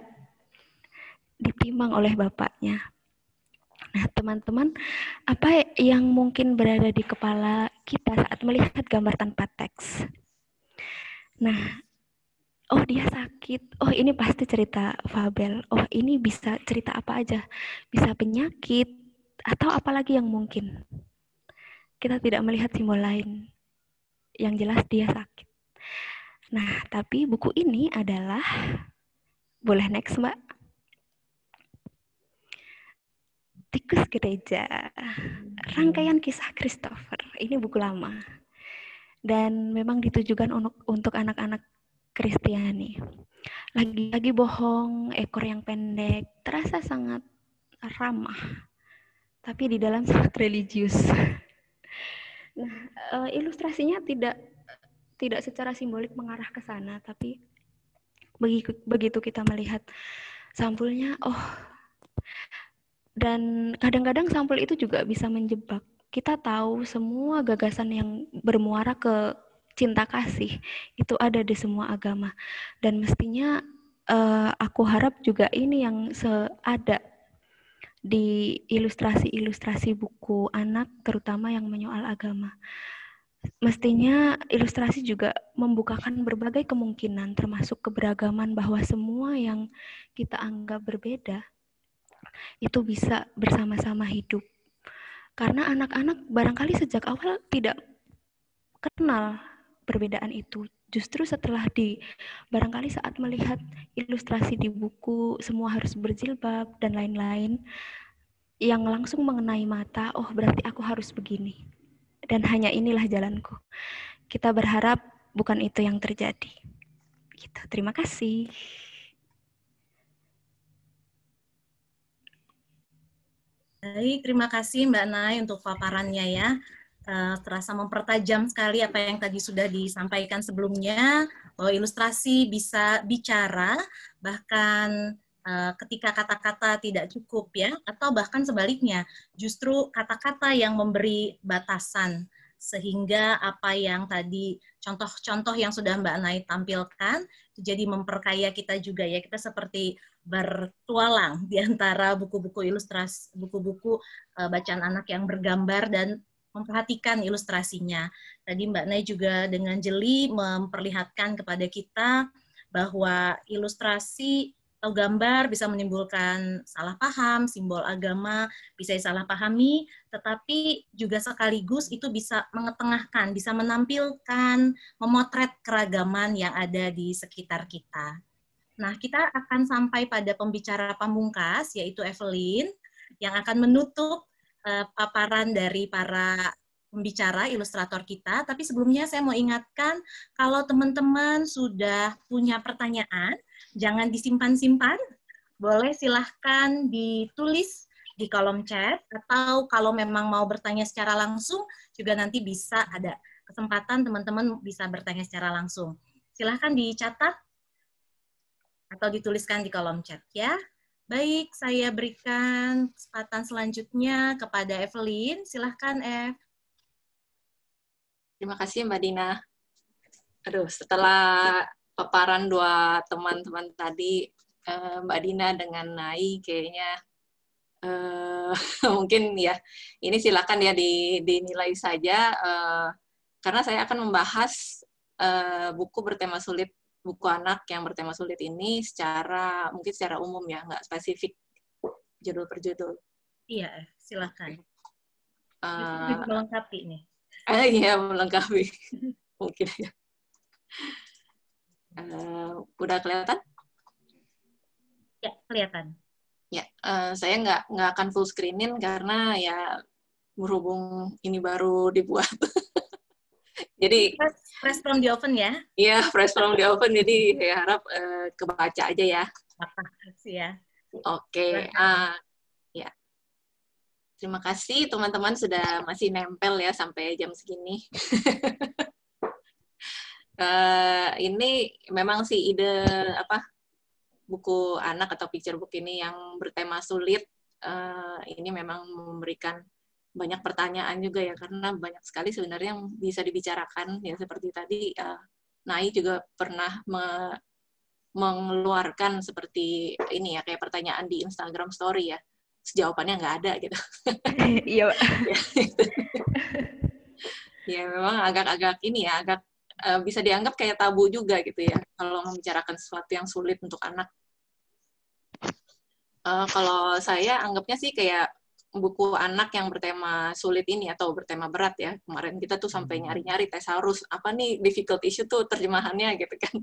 ditimbang oleh bapaknya. Nah, teman-teman, apa yang mungkin berada di kepala kita saat melihat gambar tanpa teks? Nah, oh dia sakit, oh ini pasti cerita fabel, oh ini bisa cerita apa aja, bisa penyakit, atau apalagi yang mungkin. Kita tidak melihat simbol lain, yang jelas dia sakit. Nah, tapi buku ini adalah, boleh next Mbak? Tikus Gereja, rangkaian kisah Christopher. Ini buku lama dan memang ditujukan untuk anak-anak Kristiani. Lagi-lagi bohong, ekor yang pendek, terasa sangat ramah, tapi di dalam sangat religius. Nah, ilustrasinya tidak secara simbolik mengarah ke sana, tapi begitu kita melihat sampulnya, dan kadang-kadang sampul itu juga bisa menjebak. Kita tahu semua gagasan yang bermuara ke cinta kasih itu ada di semua agama, dan mestinya aku harap juga ini yang ada di ilustrasi-ilustrasi buku anak, terutama yang menyoal agama. Mestinya ilustrasi juga membukakan berbagai kemungkinan, termasuk keberagaman, bahwa semua yang kita anggap berbeda itu bisa bersama-sama hidup. Karena anak-anak barangkali sejak awal tidak kenal perbedaan itu. Justru setelah barangkali saat melihat ilustrasi di buku, semua harus berjilbab dan lain-lain, yang langsung mengenai mata, oh berarti aku harus begini. Dan hanya inilah jalanku. Kita berharap bukan itu yang terjadi. Gitu. Terima kasih. Baik, terima kasih Mbak Nay untuk paparannya ya. Terasa mempertajam sekali apa yang tadi sudah disampaikan sebelumnya, bahwa ilustrasi bisa bicara, bahkan ketika kata-kata tidak cukup ya, atau bahkan sebaliknya, justru kata-kata yang memberi batasan, sehingga apa yang tadi, contoh-contoh yang sudah Mbak Nay tampilkan, jadi memperkaya kita juga ya, kita seperti bertualang di antara buku-buku ilustrasi, buku-buku bacaan anak yang bergambar dan memperhatikan ilustrasinya. Tadi Mbak Nay juga dengan jeli memperlihatkan kepada kita bahwa ilustrasi atau gambar bisa menimbulkan salah paham, simbol agama bisa salah pahami, tetapi juga sekaligus itu bisa mengetengahkan, bisa menampilkan, memotret keragaman yang ada di sekitar kita. Nah, kita akan sampai pada pembicara pamungkas, yaitu Evelyn, yang akan menutup paparan dari para pembicara, ilustrator kita. Tapi sebelumnya saya mau ingatkan, kalau teman-teman sudah punya pertanyaan, jangan disimpan-simpan, boleh silahkan ditulis di kolom chat, atau kalau memang mau bertanya secara langsung, juga nanti bisa ada kesempatan teman-teman bisa bertanya secara langsung. Silahkan dicatat atau dituliskan di kolom chat ya. Baik, saya berikan kesempatan selanjutnya kepada Evelyn. Silahkan, Ev. Terima kasih, Mbak Dina. Aduh, setelah paparan dua teman-teman tadi, Mbak Dina dengan Nay, kayaknya mungkin ya, ini silakan ya dinilai saja, karena saya akan membahas buku bertema sulit, buku anak yang bertema sulit ini mungkin secara umum ya, nggak spesifik judul per judul. Iya, silakan. Melengkapi nih. Iya, melengkapi. Mungkin ya. Udah kelihatan? Ya, kelihatan. Ya, saya nggak akan full screen-in karena ya berhubung ini baru dibuat. Jadi fresh from the oven ya? Iya, fresh from the oven. Jadi saya harap kebaca aja ya. Makasih ya. Oke, ya. Terima kasih teman-teman sudah masih nempel ya sampai jam segini. Ini memang sih ide buku anak atau picture book ini yang bertema sulit. Ini memang memberikan banyak pertanyaan juga ya, karena banyak sekali sebenarnya yang bisa dibicarakan ya, seperti tadi Nay juga pernah mengeluarkan seperti ini ya, kayak pertanyaan di Instagram Story ya, jawabannya nggak ada gitu. Iya. Ya memang agak-agak ini ya, agak bisa dianggap kayak tabu juga gitu ya, kalau membicarakan sesuatu yang sulit untuk anak. Kalau saya anggapnya sih kayak buku anak yang bertema sulit ini atau bertema berat ya. Kemarin kita tuh sampai nyari-nyari thesaurus, apa nih difficult issue tuh terjemahannya gitu kan.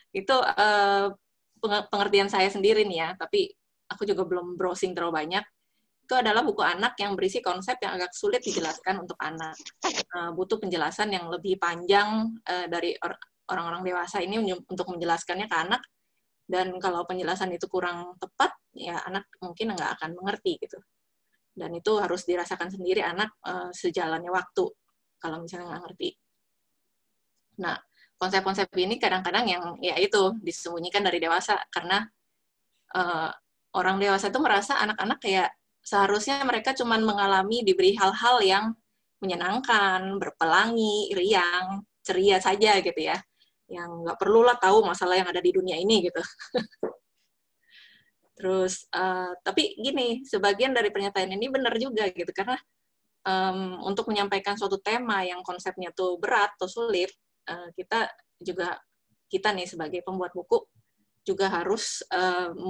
Itu pengertian saya sendiri nih ya, tapi aku juga belum browsing terlalu banyak. Itu adalah buku anak yang berisi konsep yang agak sulit dijelaskan untuk anak. Butuh penjelasan yang lebih panjang dari orang-orang dewasa ini untuk menjelaskannya ke anak. Dan kalau penjelasan itu kurang tepat, ya anak mungkin nggak akan mengerti gitu. Dan itu harus dirasakan sendiri anak sejalannya waktu, kalau misalnya nggak ngerti. Nah, konsep-konsep ini kadang-kadang yang ya itu disembunyikan dari dewasa, karena orang dewasa itu merasa anak-anak kayak seharusnya mereka cuma mengalami, diberi hal-hal yang menyenangkan, berpelangi, riang, ceria saja gitu ya. Yang nggak perlulah tahu masalah yang ada di dunia ini gitu. Terus tapi gini, sebagian dari pernyataan ini benar juga gitu, karena untuk menyampaikan suatu tema yang konsepnya tuh berat atau sulit, kita nih sebagai pembuat buku juga harus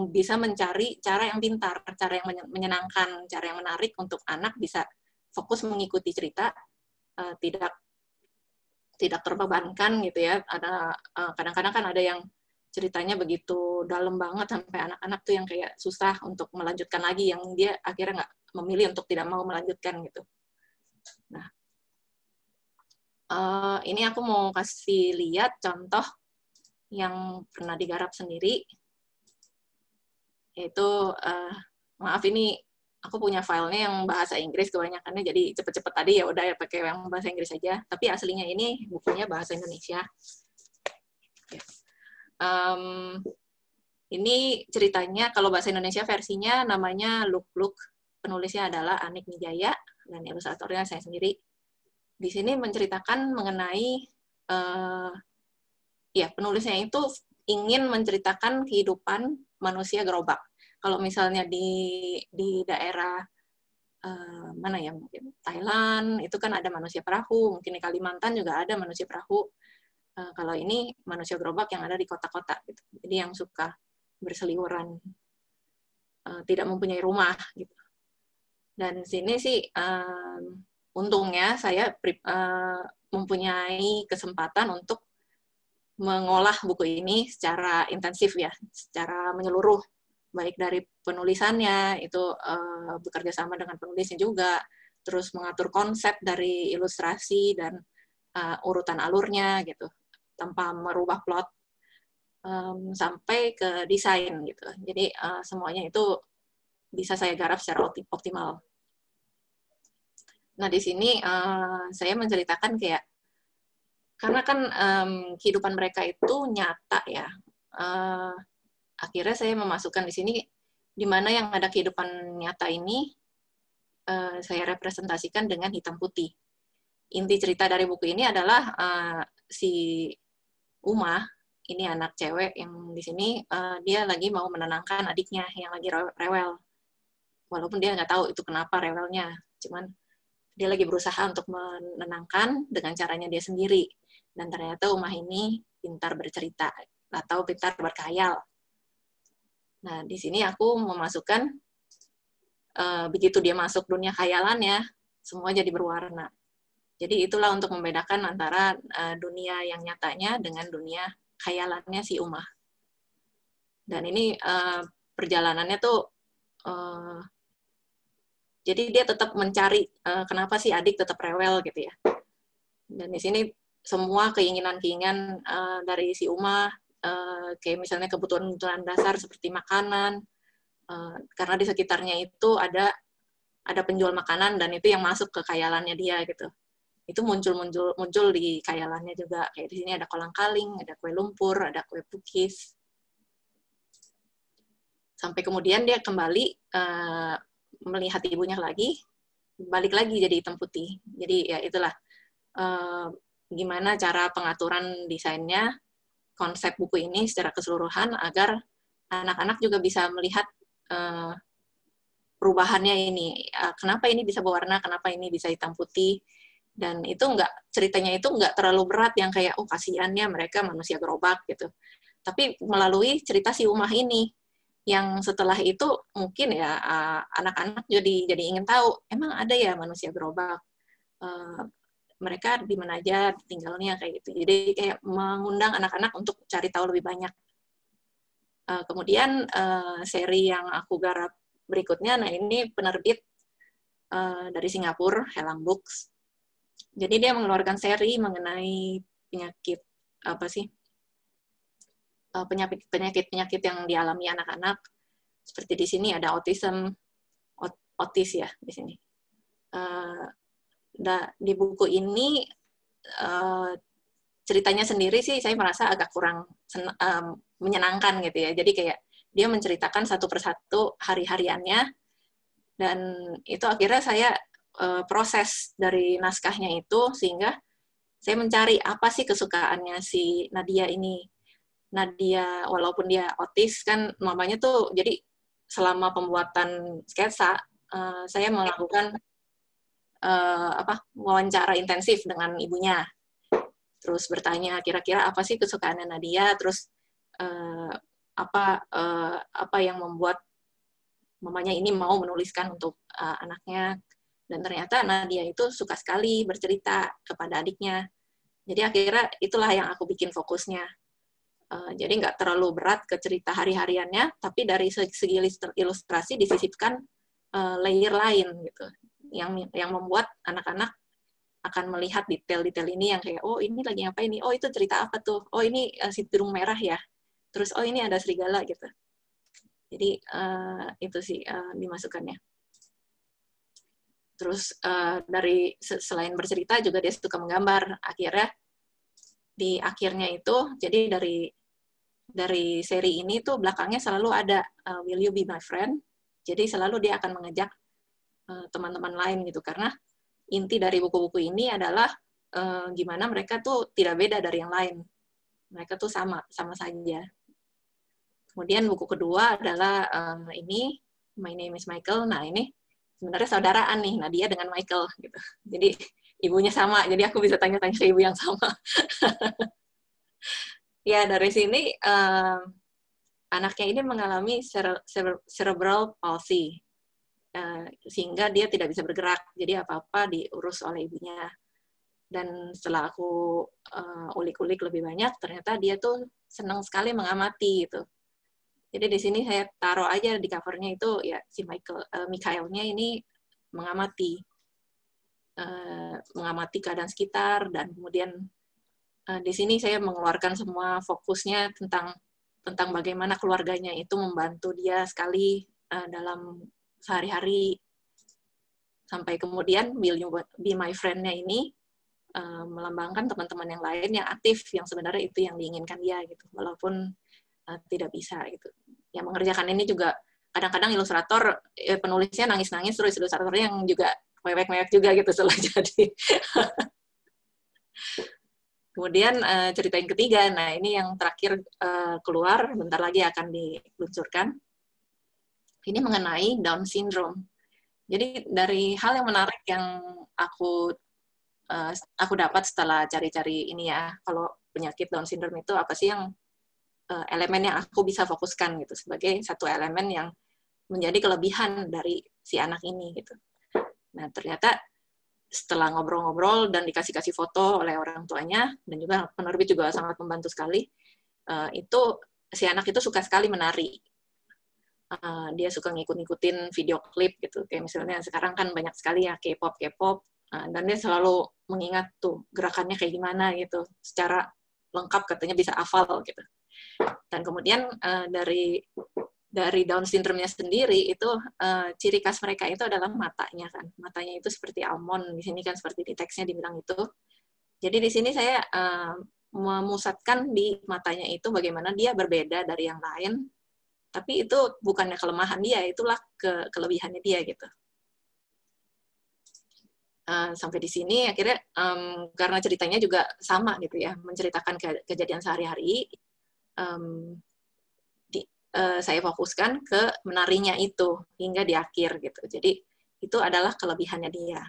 bisa mencari cara yang pintar, cara yang menyenangkan, cara yang menarik untuk anak bisa fokus mengikuti cerita, tidak terbebankan gitu ya. Ada kadang-kadang kan ada yang ceritanya begitu dalam banget sampai anak-anak tuh yang kayak susah untuk melanjutkan lagi, yang dia akhirnya nggak memilih untuk tidak mau melanjutkan gitu. Nah, ini aku mau kasih lihat contoh yang pernah digarap sendiri, yaitu maaf ini aku punya filenya yang bahasa Inggris kebanyakannya, jadi cepet-cepet tadi ya udah ya pakai yang bahasa Inggris aja, tapi aslinya ini bukunya bahasa Indonesia. Ini ceritanya, kalau bahasa Indonesia versinya namanya Luk-Luk, penulisnya adalah Anik Wijaya, dan ilustratornya saya sendiri. Di sini menceritakan mengenai, penulisnya itu ingin menceritakan kehidupan manusia gerobak. Kalau misalnya di daerah mana ya, mungkin Thailand, itu kan ada manusia perahu, mungkin di Kalimantan juga ada manusia perahu. Kalau ini manusia gerobak yang ada di kota-kota, gitu. Jadi yang suka berseliweran, tidak mempunyai rumah, gitu. Dan sini sih untungnya saya mempunyai kesempatan untuk mengolah buku ini secara intensif ya, secara menyeluruh, baik dari penulisannya itu bekerja sama dengan penulisnya juga, terus mengatur konsep dari ilustrasi dan urutan alurnya gitu, tanpa merubah plot, sampai ke desain gitu. Jadi semuanya itu bisa saya garap secara optimal. Nah di sini saya menceritakan kayak, karena kan kehidupan mereka itu nyata ya. Akhirnya saya memasukkan di sini, di mana yang ada kehidupan nyata ini saya representasikan dengan hitam putih. Inti cerita dari buku ini adalah si Uma, ini anak cewek yang di sini, dia lagi mau menenangkan adiknya yang lagi rewel. Walaupun dia nggak tahu itu kenapa rewelnya, cuman dia lagi berusaha untuk menenangkan dengan caranya dia sendiri. Dan ternyata Uma ini pintar bercerita atau pintar berkhayal. Nah, di sini aku memasukkan, begitu dia masuk dunia khayalannya, semua jadi berwarna. Jadi itulah untuk membedakan antara dunia yang nyatanya dengan dunia khayalannya si Uma. Dan ini perjalanannya tuh, jadi dia tetap mencari kenapa si adik tetap rewel gitu ya. Dan di sini semua keinginan-keinginan dari si Uma, kayak misalnya kebutuhan dasar seperti makanan, karena di sekitarnya itu ada penjual makanan dan itu yang masuk ke khayalannya dia gitu. Itu muncul di khayalannya juga. Kayak di sini ada kolang-kaling, ada kue lumpur, ada kue pukis. Sampai kemudian dia kembali melihat ibunya lagi, balik lagi jadi hitam putih. Jadi ya itulah gimana cara pengaturan desainnya, konsep buku ini secara keseluruhan agar anak-anak juga bisa melihat perubahannya ini. Kenapa ini bisa berwarna, kenapa ini bisa hitam putih. Dan itu ceritanya itu nggak terlalu berat yang kayak, oh kasihannya mereka manusia gerobak gitu. Tapi melalui cerita si Umah ini, yang setelah itu mungkin ya anak-anak jadi ingin tahu, emang ada ya manusia gerobak, mereka di mana aja tinggalnya kayak gitu. Jadi kayak mengundang anak-anak untuk cari tahu lebih banyak. Kemudian seri yang aku garap berikutnya, nah ini penerbit dari Singapura, Helang Books. Jadi dia mengeluarkan seri mengenai penyakit penyakit yang dialami anak-anak. Seperti di sini ada otis ya di sini. Di buku ini ceritanya sendiri sih saya merasa agak kurang menyenangkan gitu ya. Jadi kayak dia menceritakan satu persatu hari-hariannya, dan itu akhirnya saya proses dari naskahnya itu, sehingga saya mencari apa sih kesukaannya si Nadia ini. Nadia, walaupun dia otis kan, mamanya tuh jadi selama pembuatan sketsa, saya melakukan wawancara intensif dengan ibunya. Terus bertanya kira-kira apa sih kesukaannya Nadia, terus apa yang membuat mamanya ini mau menuliskan untuk anaknya. Dan ternyata Nadia itu suka sekali bercerita kepada adiknya. Jadi akhirnya itulah yang aku bikin fokusnya. Jadi nggak terlalu berat ke cerita hari-hariannya, tapi dari segi ilustrasi disisipkan layer lain gitu, yang membuat anak-anak akan melihat detail-detail ini yang kayak, oh ini lagi apa ini, oh itu cerita apa tuh, oh ini si burung merah ya, terus oh ini ada serigala gitu. Jadi itu sih dimasukkannya. Terus dari selain bercerita juga dia suka menggambar. Akhirnya di akhirnya itu, jadi dari seri ini tuh belakangnya selalu ada Will You Be My Friend. Jadi selalu dia akan mengajak teman-teman lain gitu, karena inti dari buku-buku ini adalah gimana mereka tuh tidak beda dari yang lain. Mereka tuh sama saja. Kemudian buku kedua adalah ini My Name is Michael. Nah ini sebenarnya saudaraan nih Nadia dengan Michael gitu. Jadi ibunya sama, jadi aku bisa tanya-tanya ke ibu yang sama. Ya dari sini anaknya ini mengalami cerebral palsy, sehingga dia tidak bisa bergerak, jadi apa-apa diurus oleh ibunya. Dan setelah aku ulik-ulik lebih banyak, ternyata dia tuh senang sekali mengamati gitu. Jadi di sini saya taruh aja di covernya itu ya si Michaelnya ini mengamati keadaan sekitar, dan kemudian di sini saya mengeluarkan semua fokusnya tentang bagaimana keluarganya itu membantu dia sekali dalam sehari-hari, sampai kemudian Will You Be My Friend-nya ini melambangkan teman-teman yang lain yang aktif, yang sebenarnya itu yang diinginkan dia gitu, walaupun tidak bisa gitu. Yang mengerjakan ini juga kadang-kadang ilustrator penulisnya nangis-nangis, terus ilustratornya yang juga mewek-mewek juga gitu setelah jadi. Kemudian cerita yang ketiga, nah ini yang terakhir keluar, bentar lagi akan diluncurkan. Ini mengenai Down syndrome. Jadi dari hal yang menarik yang aku dapat setelah cari-cari ini ya, kalau penyakit Down syndrome itu apa sih yang elemen yang aku bisa fokuskan gitu sebagai satu elemen yang menjadi kelebihan dari si anak ini gitu. Nah ternyata setelah ngobrol-ngobrol dan dikasih foto oleh orang tuanya, dan juga penerbit juga sangat membantu sekali, itu si anak itu suka sekali menari. Dia suka ngikut-ngikutin video klip gitu, kayak misalnya sekarang kan banyak sekali ya K-pop, dan dia selalu mengingat tuh gerakannya kayak gimana gitu, secara lengkap katanya bisa hafal gitu. Dan kemudian dari Down syndrome-nya sendiri itu ciri khas mereka itu adalah matanya kan. Matanya itu seperti almond, di sini kan seperti di teksnya dibilang itu. Jadi di sini saya memusatkan di matanya itu bagaimana dia berbeda dari yang lain, tapi itu bukannya kelemahan dia, itulah kelebihannya dia gitu. Sampai di sini akhirnya karena ceritanya juga sama gitu ya, menceritakan kejadian sehari-hari, saya fokuskan ke menarinya itu hingga di akhir gitu. Jadi itu adalah kelebihannya dia.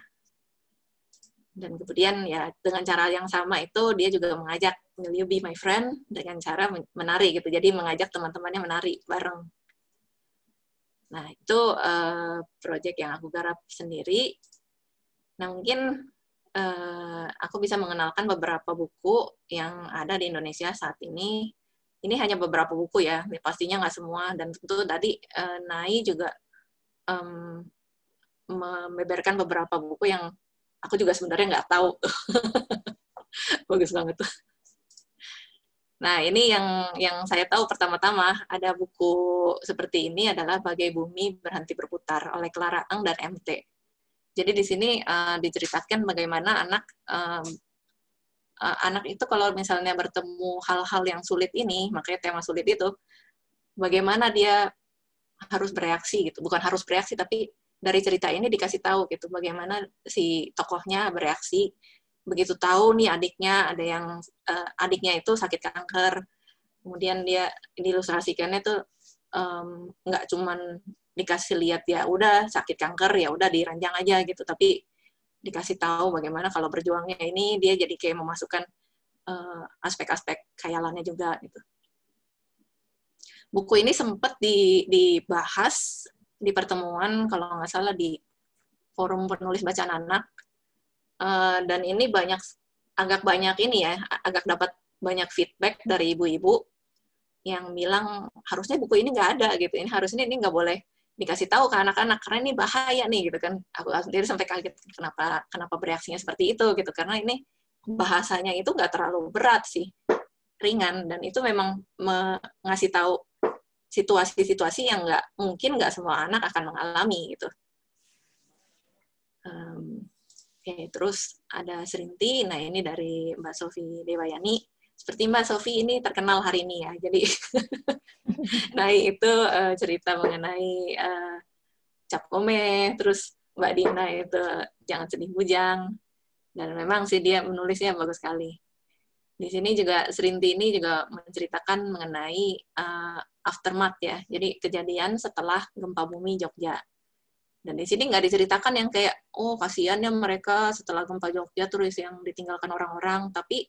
Dan kemudian ya dengan cara yang sama itu dia juga mengajak Will You Be My Friend dengan cara menari gitu. Jadi mengajak teman-temannya menari bareng. Nah itu proyek yang aku garap sendiri. Nah mungkin aku bisa mengenalkan beberapa buku yang ada di Indonesia saat ini. Ini hanya beberapa buku ya, pastinya nggak semua. Dan tentu tadi Nai juga membeberkan beberapa buku yang aku juga sebenarnya nggak tahu. Bagus banget tuh. Nah, ini yang saya tahu pertama-tama ada buku seperti ini adalah Bagai Bumi Berhenti Berputar oleh Clara Ang dan MT. Jadi di sini diceritakan bagaimana anak itu kalau misalnya bertemu hal-hal yang sulit ini, makanya tema sulit itu, bagaimana dia harus bereaksi gitu. Bukan harus bereaksi, tapi dari cerita ini dikasih tahu gitu, bagaimana si tokohnya bereaksi. Begitu tahu nih adiknya, ada yang adiknya itu sakit kanker, kemudian dia diilustrasikannya tuh nggak cuman dikasih lihat ya udah sakit kanker ya udah diranjang aja gitu, tapi dikasih tahu bagaimana kalau berjuangnya ini dia jadi kayak memasukkan aspek-aspek khayalannya juga gitu. Buku ini sempat dibahas di pertemuan kalau nggak salah di forum penulis bacaan anak, dan ini agak banyak ini ya, agak dapat banyak feedback dari ibu-ibu yang bilang harusnya buku ini nggak ada gitu, ini harusnya ini nggak boleh dikasih tahu ke anak-anak karena ini bahaya nih gitu kan. Aku sendiri sampai kaget kenapa bereaksinya seperti itu gitu, karena ini bahasanya itu nggak terlalu berat sih, ringan, dan itu memang ngasih tahu situasi-situasi yang mungkin nggak semua anak akan mengalami gitu. Oke, terus ada Serinti. Nah, ini dari Mbak Sofi Dewayani. Seperti Mbak Sofi ini terkenal hari ini ya. Jadi, nah itu cerita mengenai Cap Kome. Terus Mbak Dina itu Jangan Sedih Bujang. Dan memang sih dia menulisnya bagus sekali. Di sini juga Serinti ini juga menceritakan mengenai aftermath ya. Jadi kejadian setelah gempa bumi Jogja. Dan di sini nggak diceritakan yang kayak, oh kasihan ya mereka setelah gempa Jogja terus yang ditinggalkan orang-orang, tapi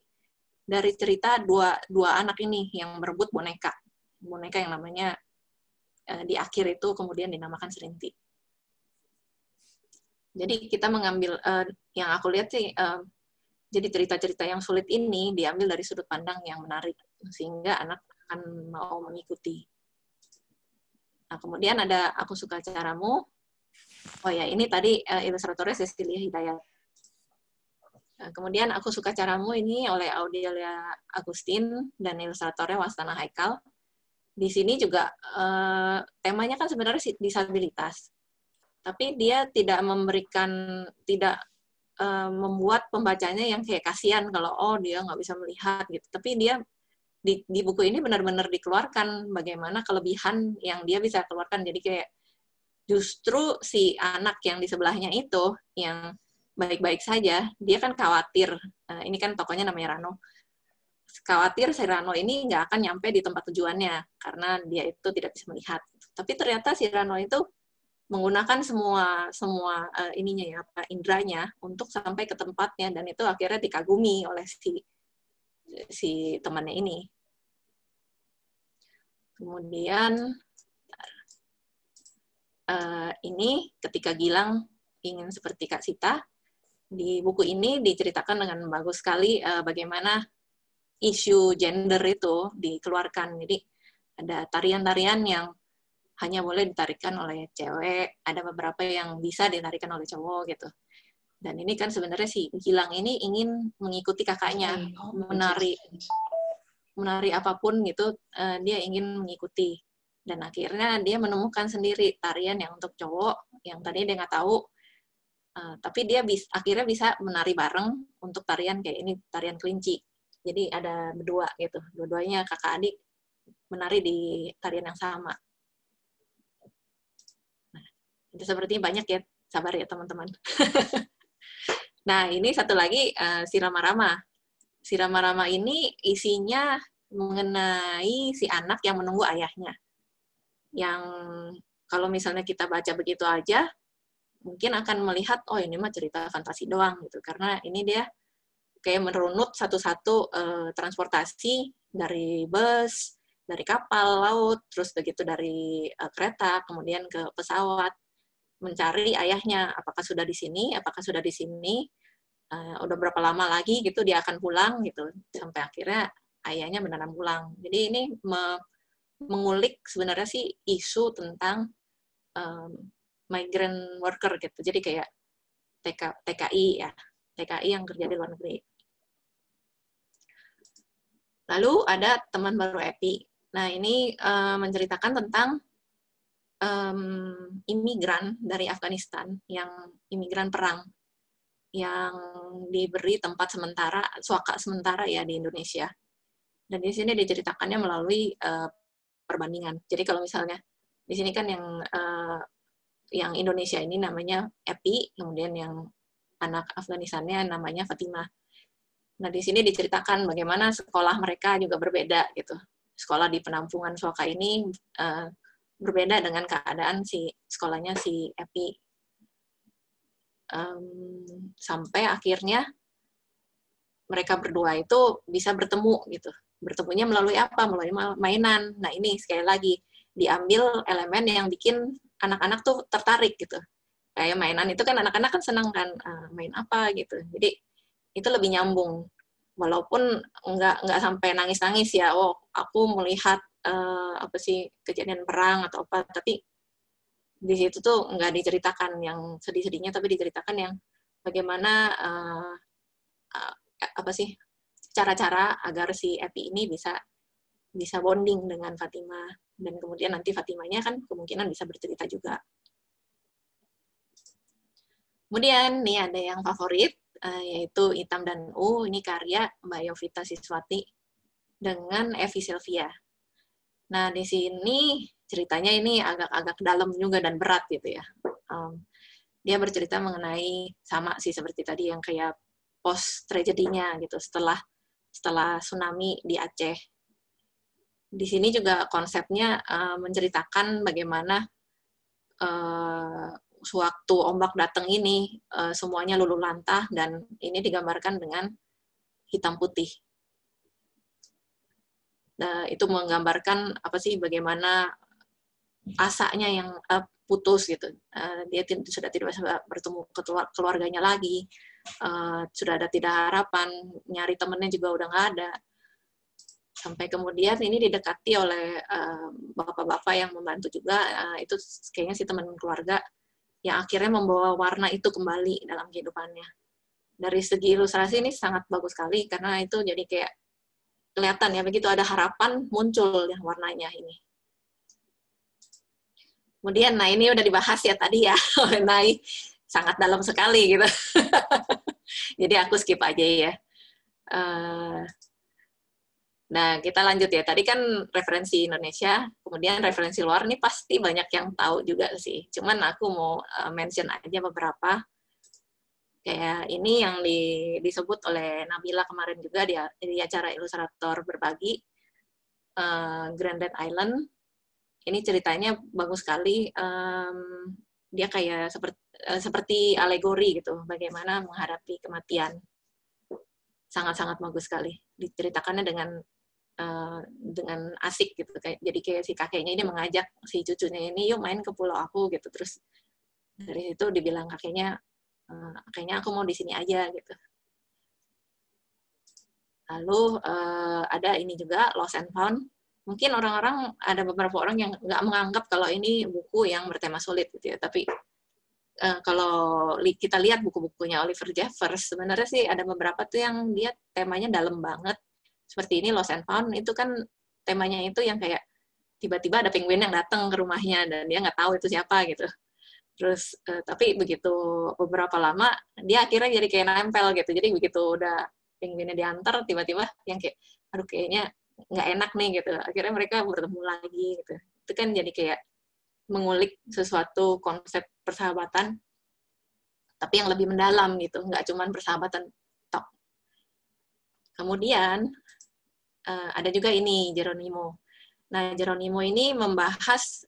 dari cerita dua anak ini yang berebut boneka yang namanya di akhir itu kemudian dinamakan Serinti. Jadi kita mengambil, yang aku lihat sih, jadi cerita-cerita yang sulit ini diambil dari sudut pandang yang menarik, sehingga anak akan mau mengikuti. Nah, kemudian ada Aku Suka Caramu. Oh ya, ini tadi ilustratornya Cecilia Hidayat. Kemudian Aku Suka Caramu ini oleh Audelia Agustin dan ilustratornya Wastana Haikal. Di sini juga temanya kan sebenarnya disabilitas, tapi dia tidak membuat pembacanya yang kayak kasihan kalau oh dia nggak bisa melihat gitu. Tapi dia di buku ini benar-benar dikeluarkan bagaimana kelebihan yang dia bisa keluarkan. Jadi kayak justru si anak yang di sebelahnya itu, yang baik-baik saja, dia kan khawatir, ini kan tokohnya namanya Rano, khawatir si Rano ini nggak akan nyampe di tempat tujuannya, karena dia itu tidak bisa melihat. Tapi ternyata si Rano itu menggunakan semua ininya ya, indranya, untuk sampai ke tempatnya, dan itu akhirnya dikagumi oleh si temannya ini. Kemudian, ini ketika Gilang ingin seperti Kak Sita, di buku ini diceritakan dengan bagus sekali bagaimana isu gender itu dikeluarkan. Jadi ada tarian-tarian yang hanya boleh ditarikan oleh cewek, ada beberapa yang bisa ditarikan oleh cowok gitu. Dan ini kan sebenarnya si Gilang ini ingin mengikuti kakaknya, menari apapun gitu, dia ingin mengikuti. Dan akhirnya dia menemukan sendiri tarian yang untuk cowok, yang tadinya dia nggak tahu, tapi dia akhirnya bisa menari bareng untuk tarian kayak ini, tarian kelinci. Jadi ada berdua gitu, dua-duanya kakak adik menari di tarian yang sama. Nah, itu sepertinya banyak ya, sabar ya teman-teman. Nah, ini satu lagi, si Rama-Rama. Si Rama-Rama ini isinya mengenai si anak yang menunggu ayahnya. Yang kalau misalnya kita baca begitu aja, mungkin akan melihat, oh ini mah cerita fantasi doang gitu. Karena ini dia kayak merunut satu-satu transportasi dari bus, dari kapal laut, terus begitu dari kereta, kemudian ke pesawat, mencari ayahnya, apakah sudah di sini, udah berapa lama lagi gitu dia akan pulang gitu, sampai akhirnya ayahnya beneran pulang. Jadi ini mengulik sebenarnya sih isu tentang migrant worker gitu. Jadi kayak TKI ya, TKI yang kerja di luar negeri. Lalu ada Teman Baru Epi. Nah ini menceritakan tentang imigran dari Afghanistan, yang imigran perang, yang diberi tempat sementara, suaka sementara ya di Indonesia. Dan di sini diceritakannya melalui perbandingan. Jadi kalau misalnya di sini kan yang Indonesia ini namanya Epi, kemudian yang anak Afghanistannya namanya Fatimah. Nah di sini diceritakan bagaimana sekolah mereka juga berbeda gitu. Sekolah di penampungan suaka ini berbeda dengan keadaan si sekolahnya si Epi. Sampai akhirnya mereka berdua itu bisa bertemu gitu. Bertemunya melalui apa? Melalui mainan. Nah ini sekali lagi diambil elemen yang bikin anak-anak tuh tertarik gitu. Kayak mainan itu kan anak-anak kan senang kan main apa gitu. Jadi itu lebih nyambung. Walaupun nggak sampai nangis-nangis ya. Oh aku melihat apa sih kejadian perang atau apa. Tapi di situ tuh nggak diceritakan yang sedih-sedihnya, tapi diceritakan yang bagaimana apa sih cara-cara agar si Epi ini bisa bonding dengan Fatima, dan kemudian nanti Fatimanya kan kemungkinan bisa bercerita juga. Kemudian nih ada yang favorit yaitu Itam dan U, ini karya Mbak Yovita Siswati dengan Evi Sylvia. Nah di sini ceritanya ini agak-agak dalam juga dan berat gitu ya. Dia bercerita mengenai sama sih seperti tadi yang kayak post tragedinya gitu setelah tsunami di Aceh. Di sini juga konsepnya menceritakan bagaimana sewaktu ombak datang ini semuanya luluh lantah, dan ini digambarkan dengan hitam putih. Itu menggambarkan apa sih bagaimana asanya yang putus gitu. Dia sudah tidak bisa bertemu keluarganya lagi. Sudah ada tidak harapan, nyari temennya juga udah nggak ada. Sampai kemudian ini didekati oleh bapak-bapak yang membantu juga, itu kayaknya si teman keluarga yang akhirnya membawa warna itu kembali dalam kehidupannya. Dari segi ilustrasi ini sangat bagus sekali, karena itu jadi kayak kelihatan ya, begitu ada harapan, muncul yang warnanya ini. Kemudian, nah ini udah dibahas ya tadi ya, mengenai sangat dalam sekali gitu. Jadi aku skip aja ya. Nah, kita lanjut ya. Tadi kan referensi Indonesia, kemudian referensi luar, ini pasti banyak yang tahu juga sih. Cuman aku mau mention aja beberapa. Kayak ini yang disebut oleh Nabila kemarin juga di acara Ilustrator Berbagi, Grandad Island. Ini ceritanya bagus sekali. Dia kayak seperti alegori gitu, bagaimana menghadapi kematian. Sangat-sangat bagus sekali. Diceritakannya dengan asik gitu, jadi kayak si kakeknya ini mengajak si cucunya ini, yuk main ke pulau aku gitu, terus dari situ dibilang kakeknya aku mau di sini aja gitu. Lalu ada ini juga Lost and Found. Mungkin orang-orang ada beberapa orang yang nggak menganggap kalau ini buku yang bertema sulit gitu ya, tapi kalau kita lihat buku-bukunya Oliver Jeffers, sebenarnya sih ada beberapa tuh yang dia temanya dalam banget. Seperti ini Lost and Found, itu kan temanya itu yang kayak tiba-tiba ada penguin yang datang ke rumahnya dan dia nggak tahu itu siapa gitu. Terus tapi begitu beberapa lama dia akhirnya jadi kayak nempel gitu. Jadi begitu udah penguinnya diantar, tiba-tiba yang kayak aduh kayaknya nggak enak nih gitu. Akhirnya mereka bertemu lagi gitu. Itu kan jadi kayak mengulik sesuatu konsep persahabatan tapi yang lebih mendalam gitu, nggak cuman persahabatan tok. Kemudian ada juga ini Geronimo. Nah, Geronimo ini membahas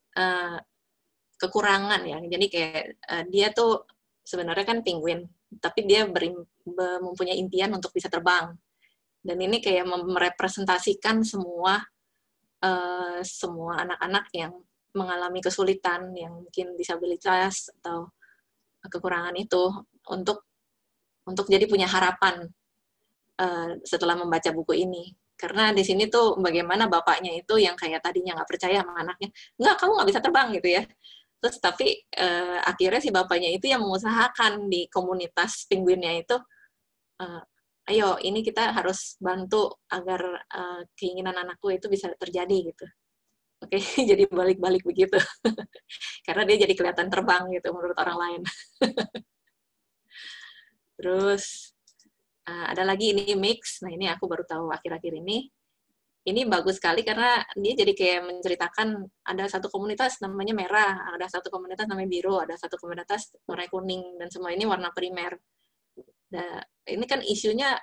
kekurangan ya. Jadi kayak dia tuh sebenarnya kan penguin, tapi dia mempunyai impian untuk bisa terbang. Dan ini kayak merepresentasikan semua anak-anak yang mengalami kesulitan, yang mungkin disabilitas atau kekurangan itu untuk jadi punya harapan setelah membaca buku ini. Karena di sini tuh bagaimana bapaknya itu yang kayak tadinya nggak percaya sama anaknya, nggak, kamu nggak bisa terbang gitu ya. Terus tapi akhirnya si bapaknya itu yang mengusahakan di komunitas penguinnya itu, ayo ini kita harus bantu agar keinginan anakku itu bisa terjadi gitu. Oke, jadi balik-balik begitu. Karena dia jadi kelihatan terbang gitu menurut orang lain. Terus ada lagi ini Mix. Nah ini aku baru tahu akhir-akhir ini. Ini bagus sekali karena dia jadi kayak menceritakan ada satu komunitas namanya merah, ada satu komunitas namanya biru, ada satu komunitas warna kuning, dan semua ini warna primer. Nah, ini kan isunya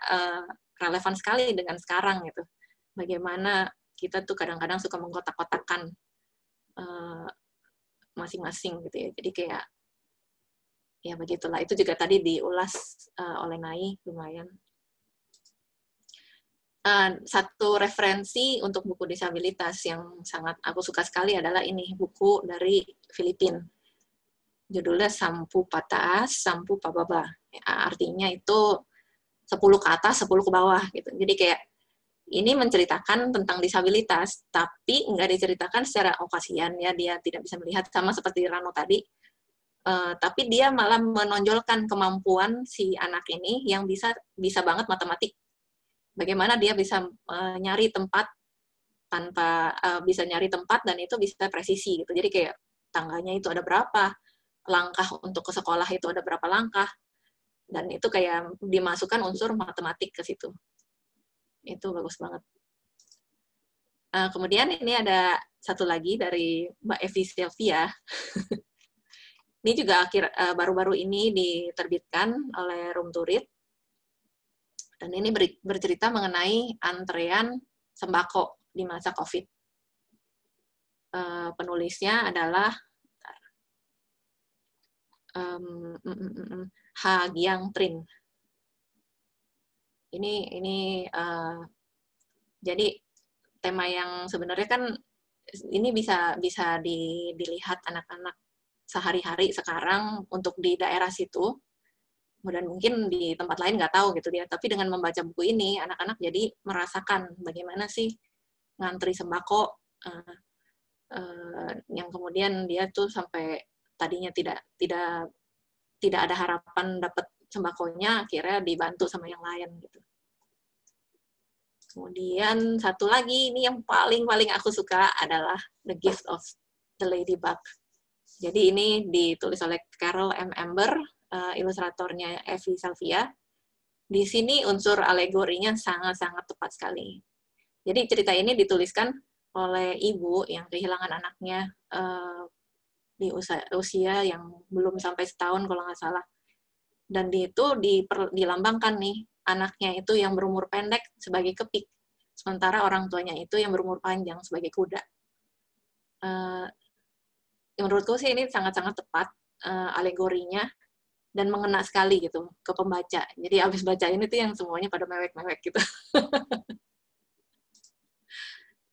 relevan sekali dengan sekarang gitu. Bagaimana kita tuh kadang-kadang suka mengkotak-kotakan masing-masing gitu ya. Jadi kayak ya begitulah. Itu juga tadi diulas oleh Nai lumayan. Satu referensi untuk buku disabilitas yang sangat aku suka sekali adalah ini, buku dari Filipina. Judulnya Sampu Pataas, Sampu Pababa. Artinya itu 10 ke atas, 10 ke bawah gitu. Jadi kayak ini menceritakan tentang disabilitas, tapi nggak diceritakan secara kasihan ya, dia tidak bisa melihat, sama seperti Rano tadi. Tapi dia malah menonjolkan kemampuan si anak ini yang bisa banget matematik. Bagaimana dia bisa nyari tempat tanpa bisa nyari tempat dan itu bisa presisi gitu. Jadi kayak tangganya itu ada berapa, langkah untuk ke sekolah itu ada berapa langkah, dan itu kayak dimasukkan unsur matematik ke situ. Itu bagus banget. Kemudian ini ada satu lagi dari Mbak Evi Sylvia. Ini juga baru-baru ini diterbitkan oleh Room to Read. Dan ini bercerita mengenai antrean sembako di masa COVID. Penulisnya adalah Ha Giang Trin. Ini jadi tema yang sebenarnya kan ini bisa dilihat anak-anak sehari-hari sekarang untuk di daerah situ. Dan mungkin di tempat lain nggak tahu gitu dia. Tapi dengan membaca buku ini, anak-anak jadi merasakan bagaimana sih ngantri sembako, yang kemudian dia tuh sampai tadinya tidak ada harapan dapat sembakonya, akhirnya dibantu sama yang lain gitu. Kemudian satu lagi, ini yang paling aku suka adalah The Gift of the Ladybug. Jadi ini ditulis oleh Carol M. Amber, ilustratornya Evi Sylvia. Di sini unsur alegorinya sangat-sangat tepat sekali. Jadi cerita ini dituliskan oleh ibu yang kehilangan anaknya di usia yang belum sampai setahun kalau nggak salah. Dan itu dilambangkan nih, anaknya itu yang berumur pendek sebagai kepik, sementara orang tuanya itu yang berumur panjang sebagai kuda. Menurutku sih ini sangat-sangat tepat alegorinya, dan mengena sekali gitu ke pembaca. Jadi abis baca ini tuh yang semuanya pada mewek-mewek gitu.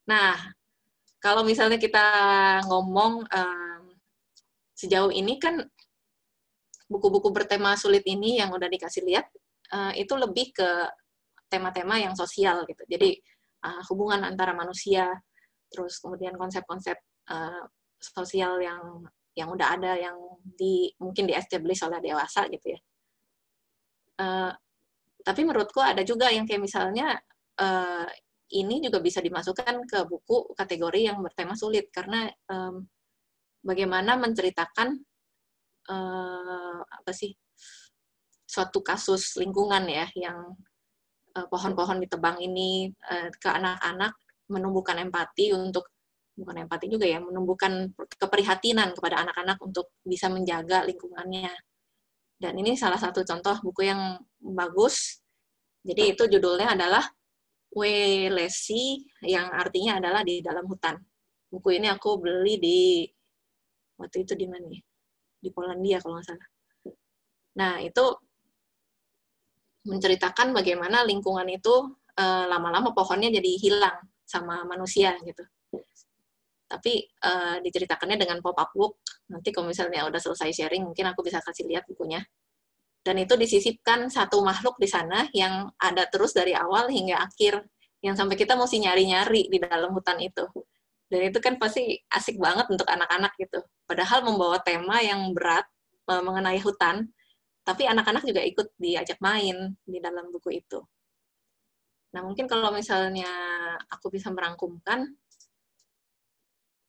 Nah, kalau misalnya kita ngomong sejauh ini kan buku-buku bertema sulit ini yang udah dikasih lihat itu lebih ke tema-tema yang sosial gitu. Jadi hubungan antara manusia, terus kemudian konsep-konsep sosial yang udah ada, yang mungkin di-establish oleh dewasa gitu ya. Tapi menurutku ada juga yang kayak misalnya ini juga bisa dimasukkan ke buku kategori yang bertema sulit, karena bagaimana menceritakan suatu kasus lingkungan ya, yang pohon-pohon ditebang ini ke anak-anak, menumbuhkan empati untuk, bukan empati juga ya, menumbuhkan keprihatinan kepada anak-anak untuk bisa menjaga lingkungannya. Dan ini salah satu contoh buku yang bagus. Jadi itu judulnya adalah Welesi, yang artinya adalah di dalam hutan. Buku ini aku beli waktu itu di mana ya? Di Polandia kalau nggak salah. Nah, itu menceritakan bagaimana lingkungan itu lama-lama pohonnya jadi hilang sama manusia gitu. Tapi diceritakannya dengan pop-up book. Nanti kalau misalnya udah selesai sharing, mungkin aku bisa kasih lihat bukunya. Dan itu disisipkan satu makhluk di sana yang ada terus dari awal hingga akhir, yang sampai kita mesti nyari-nyari di dalam hutan itu. Dan itu kan pasti asik banget untuk anak-anak gitu. Padahal membawa tema yang berat mengenai hutan, tapi anak-anak juga ikut diajak main di dalam buku itu. Nah, mungkin kalau misalnya aku bisa merangkumkan,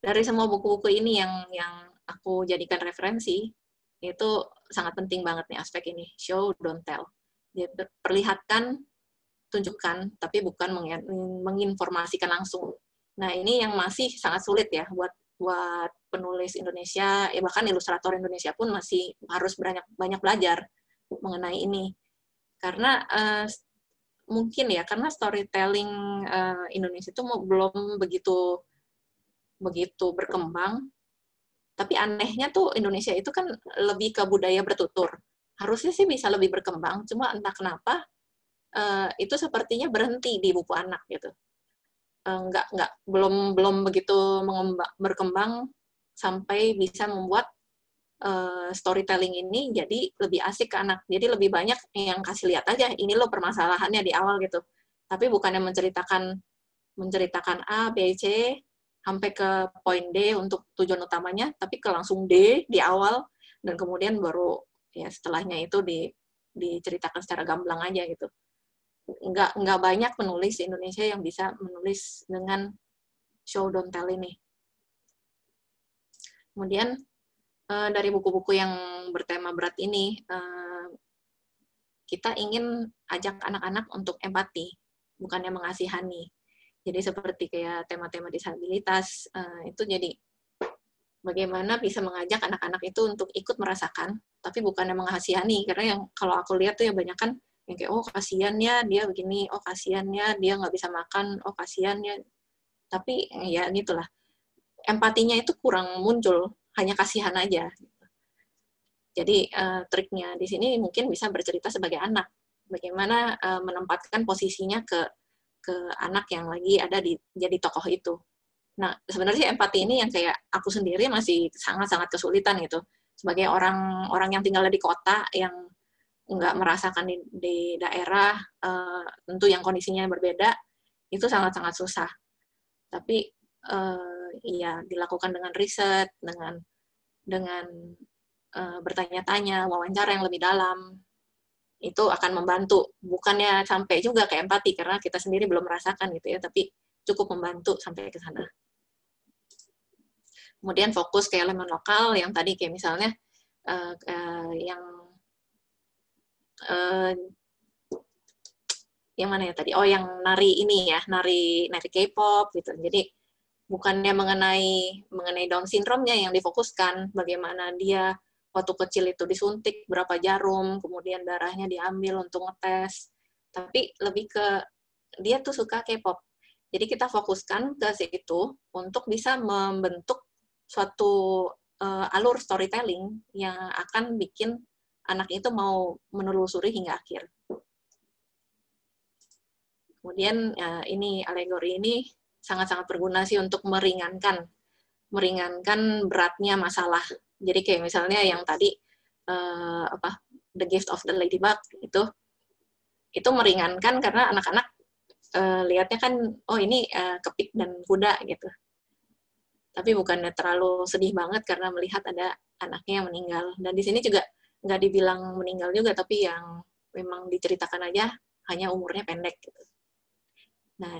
dari semua buku-buku ini yang aku jadikan referensi, itu sangat penting banget nih aspek ini, show, don't tell. Jadi perlihatkan, tunjukkan, tapi bukan menginformasikan langsung. Nah, ini yang masih sangat sulit ya buat penulis Indonesia, bahkan ilustrator Indonesia pun masih harus banyak belajar mengenai ini. Karena mungkin ya, karena storytelling Indonesia itu belum begitu berkembang, Tapi anehnya tuh Indonesia itu kan lebih ke budaya bertutur. Harusnya sih bisa lebih berkembang, cuma entah kenapa itu sepertinya berhenti di buku anak gitu. Belum begitu berkembang sampai bisa membuat storytelling ini jadi lebih asik ke anak. Jadi lebih banyak yang kasih lihat aja, ini loh permasalahannya di awal gitu. Tapi bukannya menceritakan A, B, C, sampai ke poin D untuk tujuan utamanya, tapi ke langsung D di awal, dan kemudian baru ya setelahnya itu diceritakan secara gamblang aja gitu. Nggak banyak penulis di Indonesia yang bisa menulis dengan show don't tell ini. Kemudian dari buku-buku yang bertema berat ini, kita ingin ajak anak-anak untuk empati, bukannya mengasihani. Jadi seperti kayak tema-tema disabilitas, itu jadi bagaimana bisa mengajak anak-anak itu untuk ikut merasakan, tapi bukannya mengasihani, karena yang kalau aku lihat tuh ya banyak kan yang kayak, oh kasihannya dia begini, oh kasihannya dia nggak bisa makan, oh kasihannya. Tapi ya gitulah, empatinya itu kurang muncul, hanya kasihan aja. Jadi triknya di sini mungkin bisa bercerita sebagai anak, bagaimana menempatkan posisinya ke anak yang lagi ada jadi tokoh itu. Nah, sebenarnya empati ini yang kayak aku sendiri masih sangat-sangat kesulitan gitu. Sebagai orang yang tinggal di kota, yang nggak merasakan di daerah, tentu yang kondisinya berbeda, itu sangat-sangat susah. Tapi ya dilakukan dengan riset, dengan bertanya-tanya, wawancara yang lebih dalam, itu akan membantu. Bukannya sampai juga ke empati, karena kita sendiri belum merasakan gitu ya, tapi cukup membantu sampai ke sana. Kemudian fokus ke elemen lokal, yang tadi kayak misalnya yang mana ya tadi? Oh, yang nari ini ya, nari K-pop gitu. Jadi bukannya mengenai Down syndrome-nya yang difokuskan, bagaimana dia waktu kecil itu disuntik berapa jarum, kemudian darahnya diambil untuk ngetes. Tapi lebih ke dia tuh suka K-pop. Jadi kita fokuskan ke situ untuk bisa membentuk suatu alur storytelling yang akan bikin anak itu mau menelusuri hingga akhir. Kemudian ini alegori ini sangat-sangat berguna sih untuk meringankan beratnya masalah. Jadi kayak misalnya yang tadi The Gift of the Ladybug itu meringankan karena anak-anak lihatnya kan oh ini kepik dan kuda gitu. Tapi bukannya terlalu sedih banget karena melihat ada anaknya yang meninggal. Dan di sini juga nggak dibilang meninggal juga, tapi yang memang diceritakan aja hanya umurnya pendek gitu. Nah,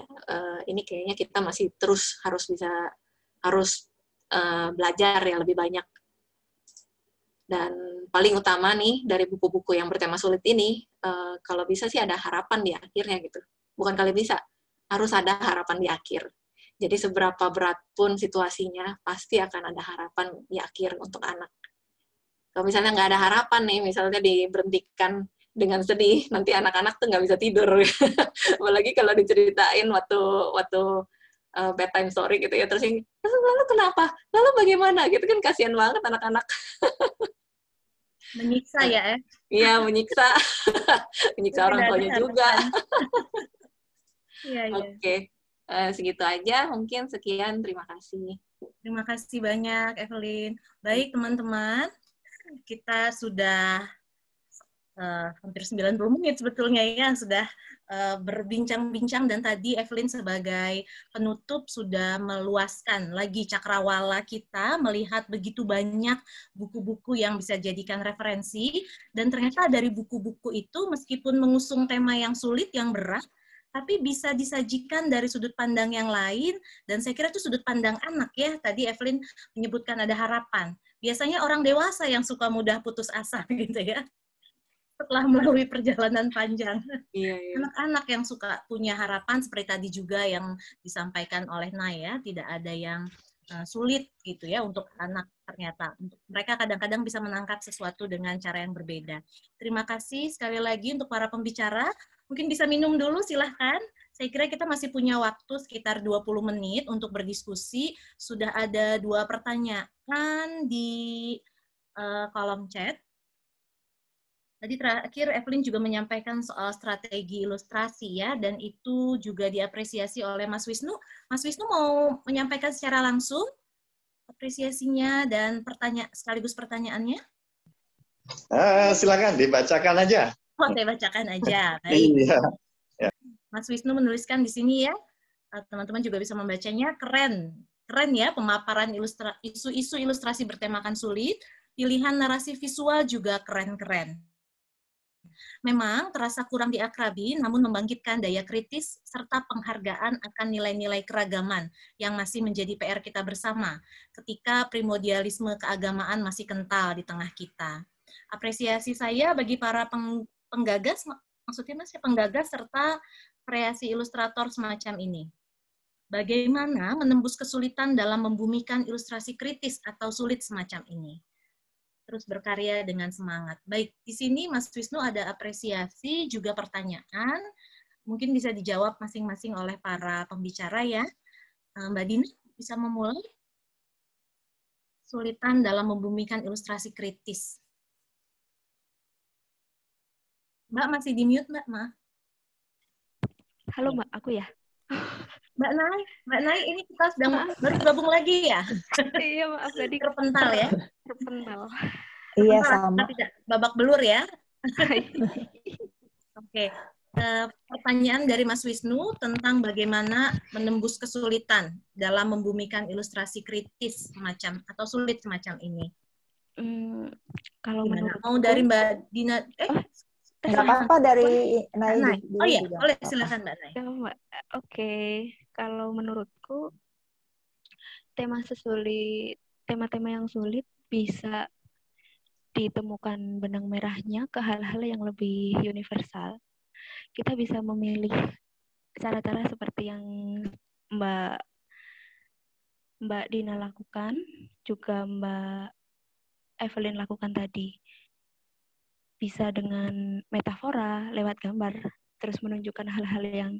ini kayaknya kita masih terus harus belajar ya lebih banyak. Dan paling utama nih dari buku-buku yang bertema sulit ini, kalau bisa sih ada harapan di akhirnya gitu. Bukan kali bisa, harus ada harapan di akhir. Jadi seberapa berat pun situasinya, pasti akan ada harapan di akhir untuk anak. Kalau misalnya nggak ada harapan nih, misalnya diberhentikan dengan sedih, nanti anak-anak tuh nggak bisa tidur. Apalagi kalau diceritain waktu bedtime story gitu ya, terus yang, lalu kenapa? Lalu bagaimana? Gitu kan kasihan banget anak-anak. Menyiksa ya? Iya, menyiksa. Menyiksa orang tuanya juga. Iya. Oke. Segitu aja, mungkin sekian, terima kasih. Terima kasih banyak, Evelyn. Baik, teman-teman, kita sudah hampir 90 menit sebetulnya ya, sudah berbincang-bincang, dan tadi Evelyn sebagai penutup sudah meluaskan lagi cakrawala kita, melihat begitu banyak buku-buku yang bisa jadikan referensi, dan ternyata dari buku-buku itu, meskipun mengusung tema yang sulit, yang berat, tapi bisa disajikan dari sudut pandang yang lain, dan saya kira itu sudut pandang anak ya. Tadi Evelyn menyebutkan ada harapan. Biasanya orang dewasa yang suka mudah putus asa gitu ya, setelah melalui perjalanan panjang. Iya. Anak-anak yang suka punya harapan, seperti tadi juga yang disampaikan oleh Naya, tidak ada yang sulit gitu ya untuk anak ternyata. Mereka kadang-kadang bisa menangkap sesuatu dengan cara yang berbeda. Terima kasih sekali lagi untuk para pembicara. Mungkin bisa minum dulu, silahkan. Saya kira kita masih punya waktu sekitar 20 menit untuk berdiskusi. Sudah ada 2 pertanyaan di kolom chat. Tadi terakhir Evelyn juga menyampaikan soal strategi ilustrasi ya, dan itu juga diapresiasi oleh Mas Wisnu. Mas Wisnu mau menyampaikan secara langsung apresiasinya dan sekaligus pertanyaannya? Silakan dibacakan aja. Oh, saya bacakan aja. Baik. Iya. Mas Wisnu menuliskan di sini ya, teman-teman juga bisa membacanya, keren ya pemaparan isu-isu ilustrasi bertemakan sulit, pilihan narasi visual juga keren-keren. Memang terasa kurang diakrabi, namun membangkitkan daya kritis serta penghargaan akan nilai-nilai keragaman yang masih menjadi PR kita bersama ketika primordialisme keagamaan masih kental di tengah kita. Apresiasi saya bagi para penggagas, maksudnya Mas, penggagas serta kreasi ilustrator semacam ini. Bagaimana menembus kesulitan dalam membumikan ilustrasi kritis atau sulit semacam ini? Terus berkarya dengan semangat. Baik, di sini Mas Wisnu ada apresiasi, juga pertanyaan. Mungkin bisa dijawab masing-masing oleh para pembicara ya. Mbak Dina, bisa memulai? Kesulitan dalam membumikan ilustrasi kritis. Mbak masih di mute, Mbak, maaf. Halo Mbak, aku ya. Mbak Nai, ini kita sedang baru gabung lagi ya? Iya maaf tadi Terpental ya? terpental. Iya, Terpental, sama. kita tidak babak belur ya? Oke. Pertanyaan dari Mas Wisnu tentang bagaimana menembus kesulitan dalam membumikan ilustrasi kritis semacam atau sulit semacam ini. Kalau Gimana? menurutku, Mau dari Mbak Dina? Nggak apa-apa dari Nai. Nai. Oh iya, boleh silakan Mbak Nai. Mbak. Oke, kalau menurutku tema-tema yang sulit bisa ditemukan benang merahnya ke hal-hal yang lebih universal. Kita bisa memilih cara-cara seperti yang Mbak Dina lakukan, juga Mbak Evelyn lakukan tadi. Bisa dengan metafora lewat gambar, terus menunjukkan hal-hal yang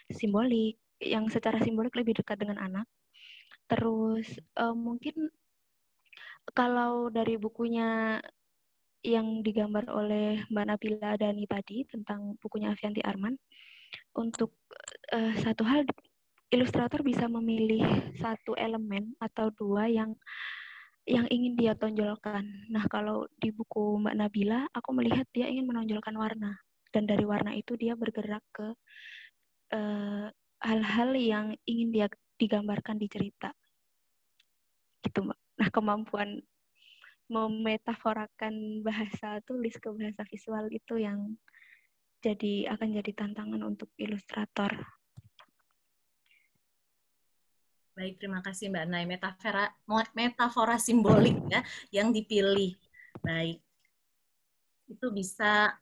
simbolik, yang secara simbolik lebih dekat dengan anak. Terus mungkin kalau dari bukunya yang digambar oleh Mbak Nabila Dani tadi tentang bukunya Avianti Arman, untuk satu hal ilustrator bisa memilih satu elemen atau dua yang ingin dia tonjolkan. Nah, kalau di buku Mbak Nabila, aku melihat dia ingin menonjolkan warna. Dan dari warna itu dia bergerak ke hal-hal yang ingin dia digambarkan di cerita. Gitu, Mbak. Nah, kemampuan memetaforakan bahasa tulis ke bahasa visual itu yang akan jadi tantangan untuk ilustrator. Baik, terima kasih Mbak Nai. Metafora simbolik ya yang dipilih. Baik, itu bisa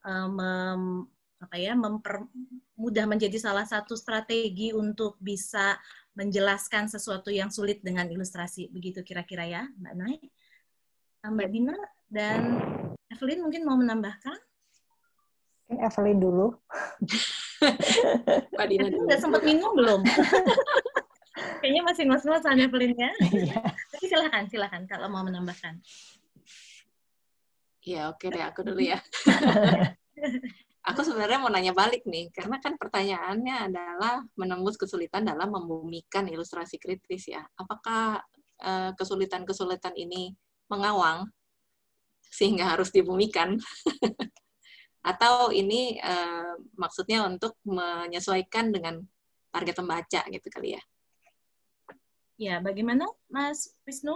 mudah menjadi salah satu strategi untuk bisa menjelaskan sesuatu yang sulit dengan ilustrasi. Begitu kira-kira ya, Mbak Nai. Mbak Dina dan Evelyn mungkin mau menambahkan? Evelyn dulu. Mbak Dina dulu. Udah sempat minum belum? Kayaknya masih ngos-ngosan Evelyn ya. Tapi silakan kalau mau menambahkan. Ya oke deh, aku dulu ya. Aku sebenarnya mau nanya balik nih, karena kan pertanyaannya adalah menembus kesulitan dalam membumikan ilustrasi kritis ya. Apakah kesulitan-kesulitan ini mengawang sehingga harus dibumikan? Atau ini maksudnya untuk menyesuaikan dengan target pembaca gitu kali ya? Ya, bagaimana Mas Wisnu?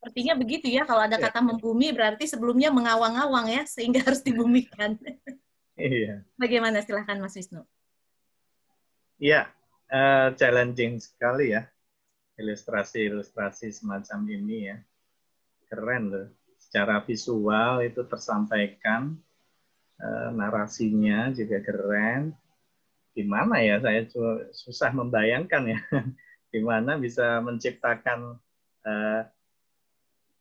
Sepertinya begitu ya, kalau ada kata membumi berarti sebelumnya mengawang-awang ya, sehingga harus dibumikan. Iya. Bagaimana, silahkan Mas Wisnu? Iya, challenging sekali ya, ilustrasi-ilustrasi semacam ini ya. Keren loh, secara visual itu tersampaikan, narasinya juga keren. Gimana ya, saya susah membayangkan ya. Gimana bisa menciptakan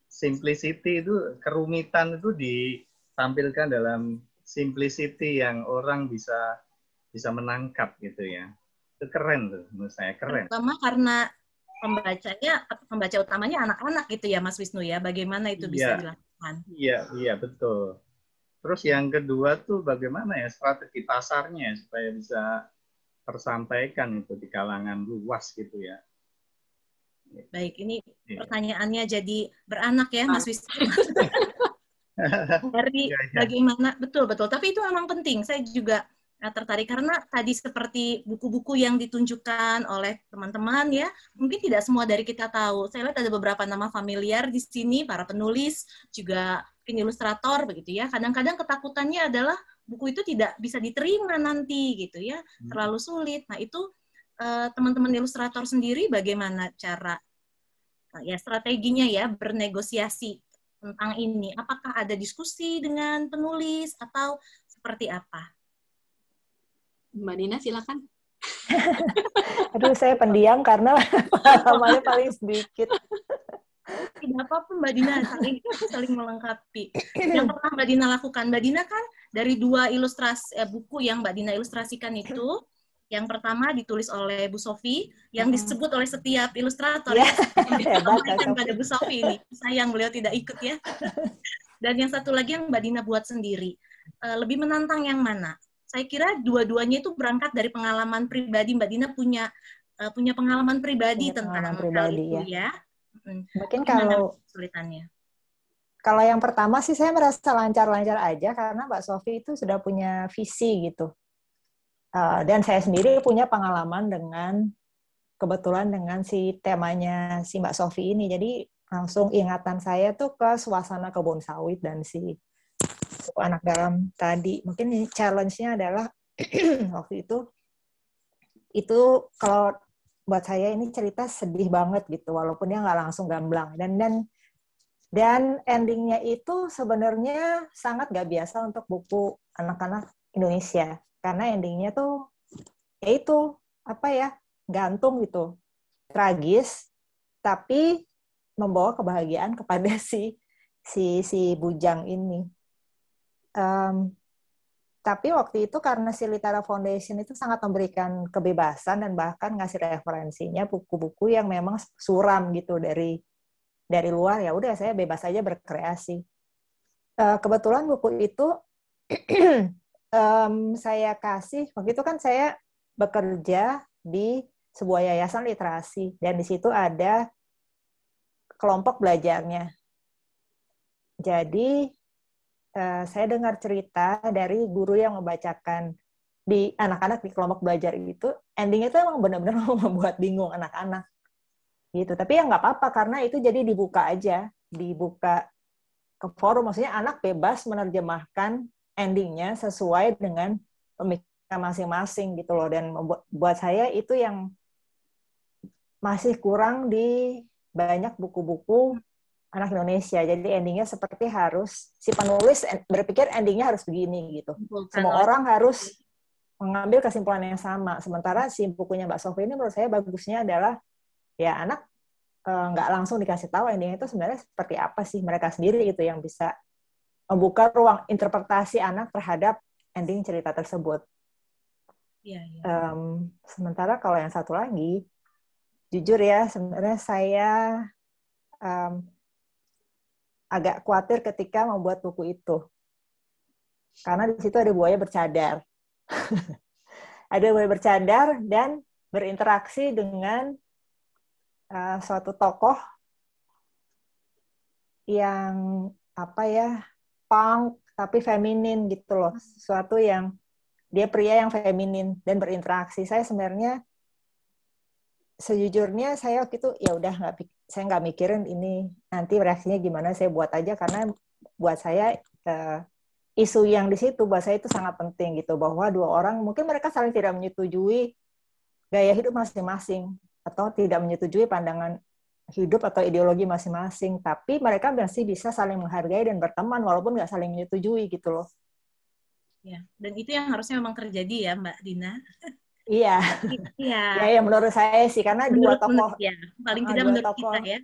simplicity itu, kerumitan itu ditampilkan dalam simplicity yang orang bisa bisa menangkap gitu ya. Itu keren tuh, menurut saya keren. Terutama karena pembaca utamanya anak-anak gitu ya Mas Wisnu ya. Bagaimana itu bisa dilakukan? Iya, betul. Terus yang kedua tuh bagaimana ya strategi pasarnya supaya bisa tersampaikan itu di kalangan luas gitu ya. Baik, ini pertanyaannya jadi beranak ya Mas Wisnu. Dari bagaimana, betul. Tapi itu memang penting. Saya juga tertarik karena tadi seperti buku-buku yang ditunjukkan oleh teman-teman ya, mungkin tidak semua dari kita tahu. Saya lihat ada beberapa nama familiar di sini, para penulis, juga ilustrator begitu ya. Kadang-kadang ketakutannya adalah buku itu tidak bisa diterima nanti gitu ya, terlalu sulit. Nah itu teman-teman ilustrator sendiri bagaimana cara ya strateginya ya bernegosiasi tentang ini? Apakah ada diskusi dengan penulis atau seperti apa? Mbak Dina silakan. Aduh, saya pendiam karena pengalamannya paling sedikit. Tidak apa-apa Mbak Dina, saling melengkapi. Yang pernah Mbak Dina lakukan, Mbak Dina kan dari 2 buku yang Mbak Dina ilustrasikan itu, yang pertama ditulis oleh Bu Sofi, yang disebut oleh setiap ilustrator ya, sampaikan pada Bu Sofi ini. Sayang beliau tidak ikut ya. Dan yang satu lagi yang Mbak Dina buat sendiri. Lebih menantang yang mana? Saya kira dua-duanya itu berangkat dari pengalaman pribadi. Mbak Dina punya pengalaman pribadi tentang hal itu ya. Mungkin kalau kesulitannya. Kalau yang pertama sih saya merasa lancar-lancar aja karena Mbak Sofi itu sudah punya visi gitu. Dan saya sendiri punya pengalaman kebetulan dengan si temanya si Mbak Sofi ini. Jadi langsung ingatan saya tuh ke suasana kebun sawit dan si anak dalam tadi. Mungkin challenge-nya adalah waktu itu kalau buat saya ini cerita sedih banget gitu, walaupun dia nggak langsung gamblang. Dan endingnya itu sebenarnya sangat nggak biasa untuk buku anak-anak Indonesia. Karena endingnya tuh yaitu gantung gitu, tragis, tapi membawa kebahagiaan kepada si bujang ini. Tapi waktu itu karena si Litera Foundation itu sangat memberikan kebebasan dan bahkan ngasih referensinya buku-buku yang memang suram gitu dari luar, ya udah saya bebas aja berkreasi. Kebetulan buku itu saya kasih, waktu itu kan saya bekerja di sebuah yayasan literasi dan di situ ada kelompok belajarnya. Jadi saya dengar cerita dari guru yang membacakan di anak-anak di kelompok belajar itu, endingnya itu emang benar-benar membuat bingung anak-anak gitu. Tapi ya nggak apa-apa karena itu jadi dibuka ke forum, maksudnya anak bebas menerjemahkan endingnya sesuai dengan pemikiran masing-masing gitu loh. Dan buat saya itu yang masih kurang di banyak buku-buku anak Indonesia. Jadi endingnya seperti harus si penulis berpikir endingnya harus begini gitu. Semua orang harus mengambil kesimpulan yang sama. Sementara si bukunya Mbak Sofi ini menurut saya bagusnya adalah ya anak nggak langsung dikasih tahu endingnya itu sebenarnya seperti apa sih, mereka sendiri gitu yang bisa membuka ruang interpretasi anak terhadap ending cerita tersebut. Ya. Sementara kalau yang satu lagi, jujur ya sebenarnya saya agak khawatir ketika membuat buku itu. Karena di situ ada buaya bercadar. Ada buaya bercadar dan berinteraksi dengan suatu tokoh yang punk tapi feminin gitu loh. Suatu yang dia pria yang feminin dan berinteraksi. Saya sebenarnya sejujurnya saya waktu itu ya udah saya nggak mikirin ini nanti reaksinya gimana, saya buat aja karena buat saya isu yang di situ buat saya itu sangat penting gitu, bahwa dua orang mungkin mereka saling tidak menyetujui gaya hidup masing-masing atau tidak menyetujui pandangan hidup atau ideologi masing-masing, tapi mereka masih bisa saling menghargai dan berteman walaupun nggak saling menyetujui gitu loh. Ya, dan itu yang harusnya memang terjadi ya Mbak Dina. Iya. Ya menurut saya sih karena dua tokoh paling tidak menurut tokoh, kita ya.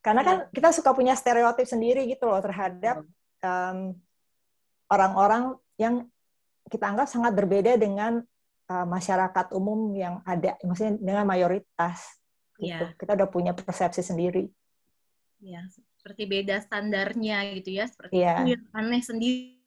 Karena kan kita suka punya stereotip sendiri gitu loh terhadap orang-orang yang kita anggap sangat berbeda dengan masyarakat umum yang ada, maksudnya dengan mayoritas. Gitu. Iya. Kita udah punya persepsi sendiri. Ya, seperti beda standarnya gitu ya, seperti Iya. itu yang aneh sendiri